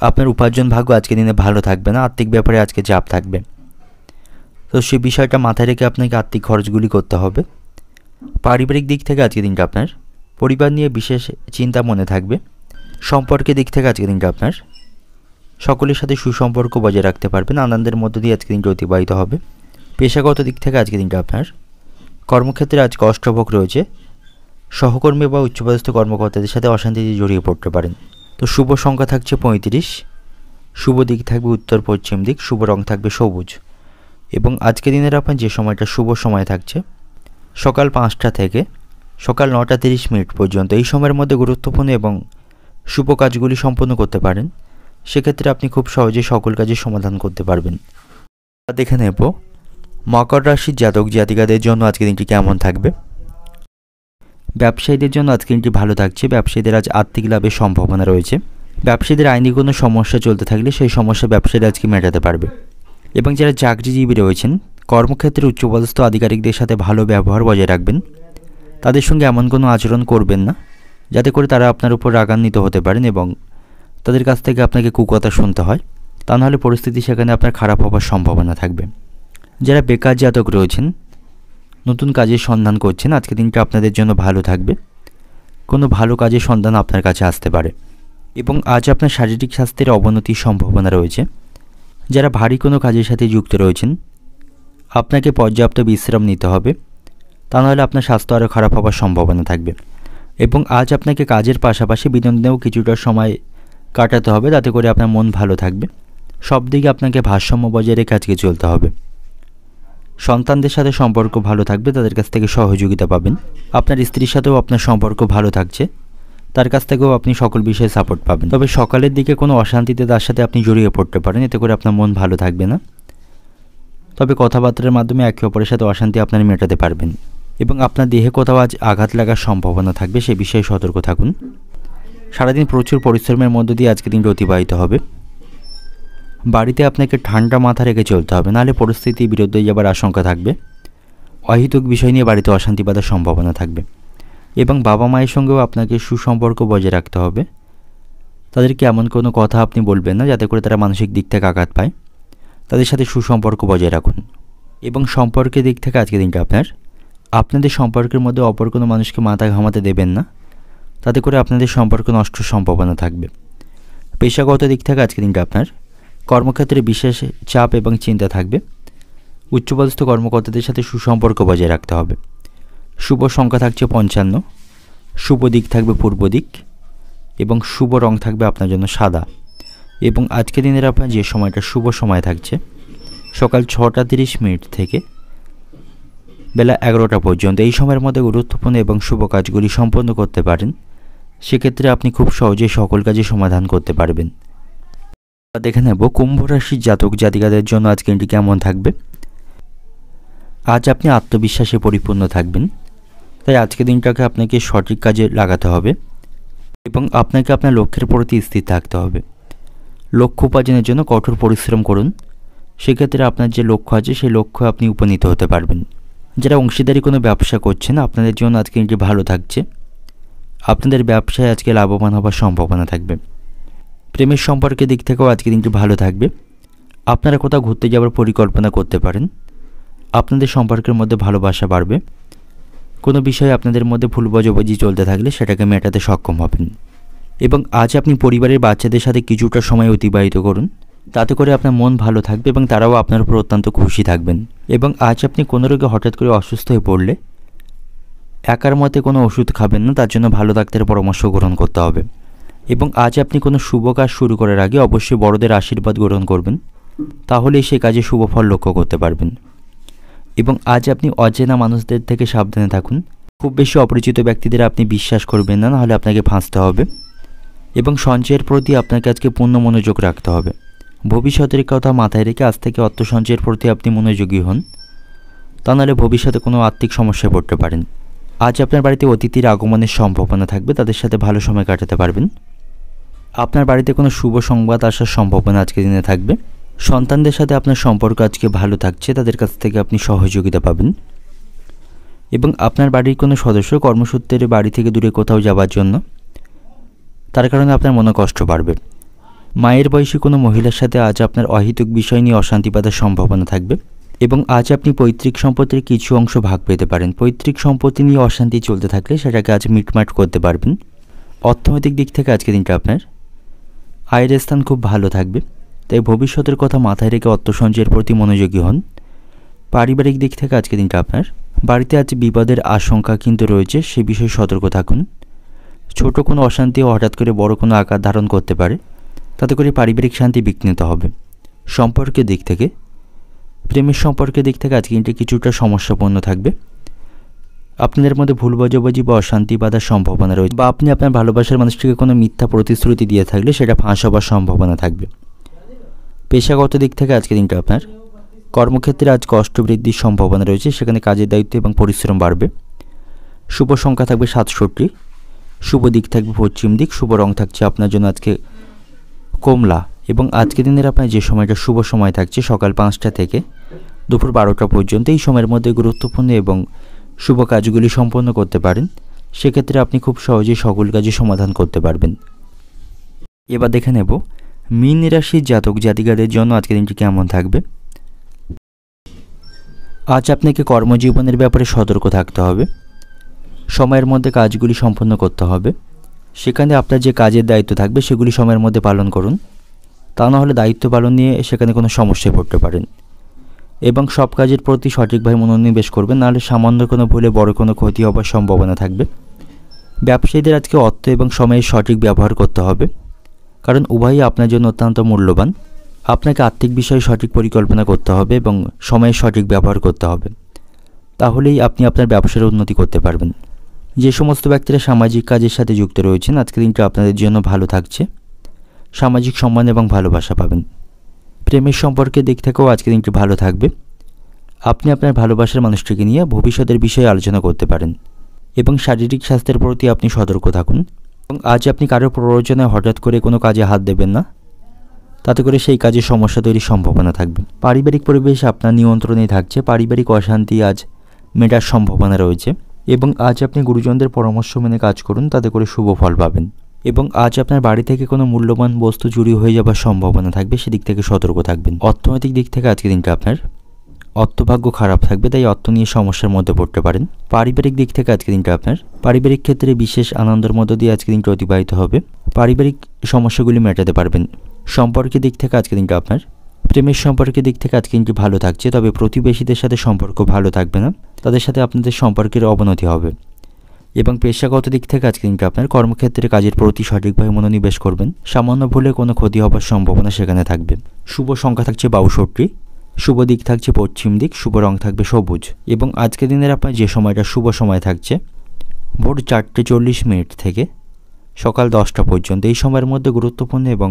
আপনার উপার্জন ভাগ্য আজকে দিনে ভালো থাকবে না, আর্থিক ব্যাপারে আজকে চাপ থাকবে। তো সেই বিষয়টা মাথায় রেখে আপনাকে আর্থিক খরচগুলি করতে হবে। পারিবারিক দিক থেকে আজকে দিনটা আপনার পরিবার নিয়ে বিশেষ চিন্তা মনে থাকবে। সম্পর্কের দিক থেকে আজকে দিনটা আপনার সকলের সাথে সুসম্পর্ক বজায় রাখতে পারবেন, আনন্দের মধ্য দিয়ে আজকে দিনটা অতিবাহিত হবে। পেশাগত দিক থেকে আজকে দিনটা আপনার কর্মক্ষেত্রে আজকে অষ্টভোগ রয়েছে, সহকর্মী বা উচ্চপদস্থ কর্মকর্তাদের সাথে অশান্তিতে জড়িয়ে পড়তে পারেন। তো শুভ সংখ্যা থাকছে 35, শুভ দিক থাকবে উত্তর পশ্চিম দিক, শুভ রং থাকবে সবুজ। এবং আজকে দিনের আপনার যে সময়টা শুভ সময় থাকছে সকাল 5টা থেকে সকাল 9টা 30 মিনিট পর্যন্ত, এই সময়ের মধ্যে গুরুত্বপূর্ণ এবং শুভ কাজগুলি সম্পন্ন করতে পারেন, সেক্ষেত্রে আপনি খুব সহজে সকল কাজের সমাধান করতে পারবেন। দেখে নেব মকর রাশির জাতক জাতিকাদের জন্য আজকে দিনটি কেমন থাকবে। ব্যবসায়ীদের জন্য আজকে দিনটি ভালো থাকছে, ব্যবসায়ীদের আজ আর্থিক লাভের সম্ভাবনা রয়েছে। ব্যবসায়ীদের আইনি কোনো সমস্যা চলতে থাকলে সেই সমস্যা ব্যবসায়ীরা আজকে মেটাতে পারবে। এবং যারা চাকরিজীবী রয়েছেন কর্মক্ষেত্রে উচ্চপদস্থ আধিকারিকদের সাথে ভালো ব্যবহার বজায় রাখবেন, তাদের সঙ্গে এমন কোনো আচরণ করবেন না যাতে করে তারা আপনার উপর রাগান্বিত হতে পারেন এবং তাদের কাছ থেকে আপনাকে কুকথা শুনতে হয়, তা নাহলে পরিস্থিতি সেখানে আপনার খারাপ হওয়ার সম্ভাবনা থাকবে। যারা বেকার জাতক রয়েছেন নতুন কাজের সন্ধান করছেন, আজকে দিনটা আপনাদের জন্য ভালো থাকবে, কোনো ভালো কাজের সন্ধান আপনার কাছে আসতে পারে। এবং আজ আপনার শারীরিক স্বাস্থ্যের অবনতির সম্ভাবনা রয়েছে। যারা ভারী কোনো কাজের সাথে যুক্ত রয়েছেন আপনাকে পর্যাপ্ত বিশ্রাম নিতে হবে, তা নাহলে আপনার স্বাস্থ্য আরও খারাপ হওয়ার সম্ভাবনা থাকবে। এবং আজ আপনাকে কাজের পাশাপাশি বিনোদনেও কিছুটা সময় কাটাতে হবে, তাতে করে আপনার মন ভালো থাকবে। সব দিকে আপনাকে ভারসাম্য বজায় রেখে আজকে চলতে হবে। সন্তানদের সাথে সম্পর্ক ভালো থাকবে, তাদের কাছ থেকে সহযোগিতা পাবেন। আপনার স্ত্রীর সাথেও আপনার সম্পর্ক ভালো থাকছে, তার কাছ থেকেও আপনি সকল বিষয়ে সাপোর্ট পাবেন। তবে সকালের দিকে কোনো অশান্তিতে তার সাথে আপনি জড়িয়ে পড়তে পারেন, এতে করে আপনার মন ভালো থাকবে না। তবে কথাবার্তার মাধ্যমে একে অপরের সাথে অশান্তি আপনারা মেটাতে পারবেন। এবং আপনার দেহে কোথাও আজ আঘাত লাগার সম্ভাবনা থাকবে, সে বিষয়ে সতর্ক থাকুন। সারাদিন প্রচুর পরিশ্রমের মধ্য দিয়ে আজকে দিনটি অতিবাহিত হবে। বাড়িতে আপনাকে ঠান্ডা মাথা রেখে চলতে হবে, নাহলে পরিস্থিতি বিরুদ্ধে যাবার আশঙ্কা থাকবে। অহিতুক বিষয় নিয়ে বাড়িতে অশান্তি বাঁধার সম্ভাবনা থাকবে। এবং বাবা মায়ের সঙ্গেও আপনাকে সুসম্পর্ক বজায় রাখতে হবে, তাদেরকে এমন কোনো কথা আপনি বলবেন না যাতে করে তারা মানসিক দিক থেকে আঘাত পায়, তাদের সাথে সুসম্পর্ক বজায় রাখুন। এবং সম্পর্কের দিক থেকে আজকে দিনটা আপনাদের সম্পর্কের মধ্যে অপর কোনো মানুষকে মাথা ঘামাতে দেবেন না, তাতে করে আপনাদের সম্পর্ক নষ্ট সম্ভাবনা থাকবে। পেশাগত দিক থেকে আজকে দিনটা কর্মক্ষেত্রে বিশেষ চাপ এবং চিন্তা থাকবে। উচ্চপদস্থ কর্মকর্তাদের সাথে সুসম্পর্ক বজায় রাখতে হবে। শুভ সংখ্যা থাকছে 55, শুভ দিক থাকবে পূর্ব দিক এবং শুভ রং থাকবে আপনার জন্য সাদা। এবং আজকে দিনের আপনার যে সময়টা শুভ সময় থাকছে সকাল 6টা 30 মিনিট থেকে বেলা 11টা পর্যন্ত এই সময়ের মধ্যে গুরুত্বপূর্ণ এবং শুভ কাজগুলি সম্পন্ন করতে পারেন। সেক্ষেত্রে আপনি খুব সহজেই সকল কাজে সমাধান করতে পারবেন। দেখে নেব কুম্ভ রাশির জাতক জাতিকাদের জন্য আজকের দিনটি কেমন থাকবে। আজ আপনি আত্মবিশ্বাসে পরিপূর্ণ থাকবেন, তাই আজকের দিনটাকে আপনাকে সঠিক কাজে লাগাতে হবে এবং আপনাকে আপনার লক্ষ্যের প্রতি স্থির থাকতে হবে। লক্ষ্য উপার্জনের জন্য কঠোর পরিশ্রম করুন, সেক্ষেত্রে আপনার যে লক্ষ্য আছে সেই লক্ষ্যে আপনি উপনীত হতে পারবেন। যারা অংশীদারি কোনো ব্যবসা করছেন আপনাদের জন্য আজকে দিনটি ভালো থাকছে, আপনাদের ব্যবসায় আজকে লাভবান হওয়ার সম্ভাবনা থাকবে। প্রেমের সম্পর্কের দিক থেকেও আজকে দিনটি ভালো থাকবে, আপনারা কোথাও ঘুরতে যাওয়ার পরিকল্পনা করতে পারেন, আপনাদের সম্পর্কের মধ্যে ভালোবাসা বাড়বে। কোনো বিষয়ে আপনাদের মধ্যে ভুল বোঝাবুঝি চলতে থাকলে সেটাকে মেটাতে সক্ষম হবেন এবং আজ আপনি পরিবারের বাচ্চাদের সাথে কিছুটা সময় অতিবাহিত করুন, তাতে করে আপনার মন ভালো থাকবে এবং তারাও আপনার উপর অত্যন্ত খুশি থাকবেন। এবং আজ আপনি কোনো রোগে হঠাৎ করে অসুস্থ হয়ে পড়লে একার মতে কোনো ওষুধ খাবেন না, তার জন্য ভালো ডাক্তারের পরামর্শ গ্রহণ করতে হবে। এবং আজ আপনি কোনো শুভ কাজ শুরু করার আগে অবশ্যই বড়দের আশীর্বাদ গ্রহণ করবেন, তাহলেই সেই কাজে শুভ ফল লক্ষ্য করতে পারবেন। এবং আজ আপনি অচেনা মানুষদের থেকে সাবধানে থাকুন, খুব বেশি অপরিচিত ব্যক্তিদের আপনি বিশ্বাস করবেন না, নাহলে আপনাকে ফাঁসতে হবে। এবং সঞ্চয়ের প্রতি আপনাকে আজকে পূর্ণ মনোযোগ রাখতে হবে। ভবিষ্যতের কথা মাথায় রেখে আজ থেকে অর্থ সঞ্চয়ের প্রতি আপনি মনোযোগী হন, তা নাহলে ভবিষ্যতে কোনো আর্থিক সমস্যায় পড়তে পারেন। আজ আপনার বাড়িতে অতিথির আগমনের সম্ভাবনা থাকবে, তাদের সাথে ভালো সময় কাটাতে পারবেন। আপনার বাড়িতে কোনো শুভ সংবাদ আসার সম্ভাবনা আজকের দিনে থাকবে। সন্তানদের সাথে আপনার সম্পর্ক আজকে ভালো থাকছে, তাদের কাছ থেকে আপনি সহযোগিতা পাবেন। এবং আপনার বাড়ির কোনো সদস্য কর্মসূত্রে বাড়ি থেকে দূরে কোথাও যাওয়ার জন্য, তার কারণে আপনার মনে কষ্ট বাড়বে। মায়ের বয়সী কোনো মহিলার সাথে আজ আপনার অহেতুক বিষয় নিয়ে অশান্তি বাঁধার সম্ভাবনা থাকবে। এবং আজ আপনি পৈতৃক সম্পত্তির কিছু অংশ ভাগ পেতে পারেন। পৈতৃক সম্পত্তি নিয়ে অশান্তি চলতে থাকলে সেটাকে আজ মিটমাট করতে পারবেন। অর্থনৈতিক দিক থেকে আজকে দিনটা আপনার আয়ের স্থান খুব ভালো থাকবে, তাই ভবিষ্যতের কথা মাথায় রেখে অর্থ সঞ্চয়ের প্রতি মনোযোগী হন। পারিবারিক দিক থেকে আজকে দিনটা আপনার বাড়িতে আজ বিপদের আশঙ্কা কিন্তু রয়েছে, সে বিষয়ে সতর্ক থাকুন। ছোট কোনো অশান্তি হঠাৎ করে বড় কোনো আকার ধারণ করতে পারে, তাতে করে পারিবারিক শান্তি বিঘ্নিত হবে। সম্পর্কের দিক থেকে প্রেমের সম্পর্কের দিক থেকে আজকে দিনটি কিছুটা সমস্যাপূর্ণ থাকবে। আপনাদের মধ্যে ভুল বোঝাবুঝি বা অশান্তি বাঁধার সম্ভাবনা রয়েছে, বা আপনি আপনার ভালোবাসার মানুষটিকে কোনো মিথ্যা প্রতিশ্রুতি দিয়ে থাকলে সেটা ফাঁস হওয়ার সম্ভাবনা থাকবে। পেশাগত দিক থেকে আজকে দিনটা আপনার কর্মক্ষেত্রে আজ কষ্ট বৃদ্ধির সম্ভাবনা রয়েছে, সেখানে কাজের দায়িত্ব এবং পরিশ্রম বাড়বে। শুভ সংখ্যা থাকবে 67, শুভ দিক থাকবে পশ্চিম দিক, শুভ রং থাকছে আপনার জন্য আজকে কমলা। এবং আজকের দিনের আপনার যে সময়টা শুভ সময় থাকছে সকাল 5টা থেকে দুপুর 12টা পর্যন্ত, এই সময়ের মধ্যে গুরুত্বপূর্ণ এবং শুভ কাজগুলি সম্পন্ন করতে পারেন। সেক্ষেত্রে আপনি খুব সহজেই সকল কাজে সমাধান করতে পারবেন। এবার দেখে নেব মীন রাশির জাতক জাতিকাদের জন্য আজকের দিনটি কেমন থাকবে। আজ আপনাকে কর্মজীবনের ব্যাপারে সতর্ক থাকতে হবে, সময়ের মধ্যে কাজগুলি সম্পন্ন করতে হবে। সেখানে আপনার যে কাজের দায়িত্ব থাকবে সেগুলি সময়ের মধ্যে পালন করুন, তা না হলে দায়িত্ব পালন নিয়ে সেখানে কোনো সমস্যায় পড়তে পারেন। এবং সব কাজের প্রতি সঠিকভাবে মনোনিবেশ করবেন, নাহলে সামান্য কোনো ভুলে বড় কোনো ক্ষতি হওয়ার সম্ভাবনা থাকবে। ব্যবসায়ীদের আজকে অর্থ এবং সময়ের সঠিক ব্যবহার করতে হবে, কারণ উভয়ই আপনার জন্য অত্যন্ত মূল্যবান। আপনাকে আর্থিক বিষয়ে সঠিক পরিকল্পনা করতে হবে এবং সময়ের সঠিক ব্যবহার করতে হবে, তাহলেই আপনি আপনার ব্যবসার উন্নতি করতে পারবেন। যে সমস্ত ব্যক্তিরা সামাজিক কাজের সাথে যুক্ত রয়েছেন আজকের দিনটা আপনাদের জন্য ভালো থাকছে, সামাজিক সম্মান এবং ভালোবাসা পাবেন। প্রেমের সম্পর্কের দিক থেকেও আজকের দিনটি ভালো থাকবে, আপনি আপনার ভালোবাসার মানুষটিকে নিয়ে ভবিষ্যতের বিষয়ে আলোচনা করতে পারেন। এবং শারীরিক স্বাস্থ্যের প্রতি আপনি সতর্ক থাকুন। এবং আজ আপনি কারো প্ররোচনায় হঠাৎ করে কোনো কাজে হাত দেবেন না, তাতে করে সেই কাজে সমস্যা তৈরির সম্ভাবনা থাকবে। পারিবারিক পরিবেশ আপনার নিয়ন্ত্রণেই থাকছে, পারিবারিক অশান্তি আজ মেটার সম্ভাবনা রয়েছে। এবং আজ আপনি গুরুজনদের পরামর্শ মেনে কাজ করুন, তাতে করে শুভ ফল পাবেন। এবং আজ আপনার বাড়ি থেকে কোনো মূল্যবান বস্তু চুরি হয়ে যাবার সম্ভাবনা থাকবে, সেদিক থেকে সতর্ক থাকবেন। অর্থনৈতিক দিক থেকে আজকের দিনটা আপনার অর্থভাগ্য খারাপ থাকবে, তাই অর্থ নিয়ে সমস্যার মধ্যে পড়তে পারেন। পারিবারিক দিক থেকে আজকের দিনটা আপনার পারিবারিক ক্ষেত্রে বিশেষ আনন্দের মধ্য দিয়ে আজকের দিনটা অতিবাহিত হবে, পারিবারিক সমস্যাগুলি মেটাতে পারবেন। সম্পর্কের দিক থেকে আজকের দিনটা আপনার প্রেমের সম্পর্কের দিক থেকে আজকে দিনটি ভালো থাকছে, তবে প্রতিবেশীদের সাথে সম্পর্ক ভালো থাকবে না, তাদের সাথে আপনাদের সম্পর্কের অবনতি হবে। এবং পেশাগত দিক থেকে আজকে দিনটা আপনার কর্মক্ষেত্রে কাজের প্রতি সঠিকভাবে মনোনিবেশ করবেন, সামান্য ভুলে কোনো ক্ষতি হবার সম্ভাবনা সেখানে থাকবে। শুভ সংখ্যা থাকছে 62, শুভ দিক থাকছে পশ্চিম দিক, শুভ রং থাকবে সবুজ। এবং আজকের দিনের আপনার যে সময়টা শুভ সময় থাকছে ভোর 4:40 থেকে সকাল 10টা পর্যন্ত। এই সময়ের মধ্যে গুরুত্বপূর্ণ এবং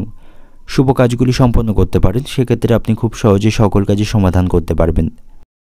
শুভ কাজগুলি সম্পন্ন করতে পারেন। সেক্ষেত্রে আপনি খুব সহজে সকল কাজের সমাধান করতে পারবেন।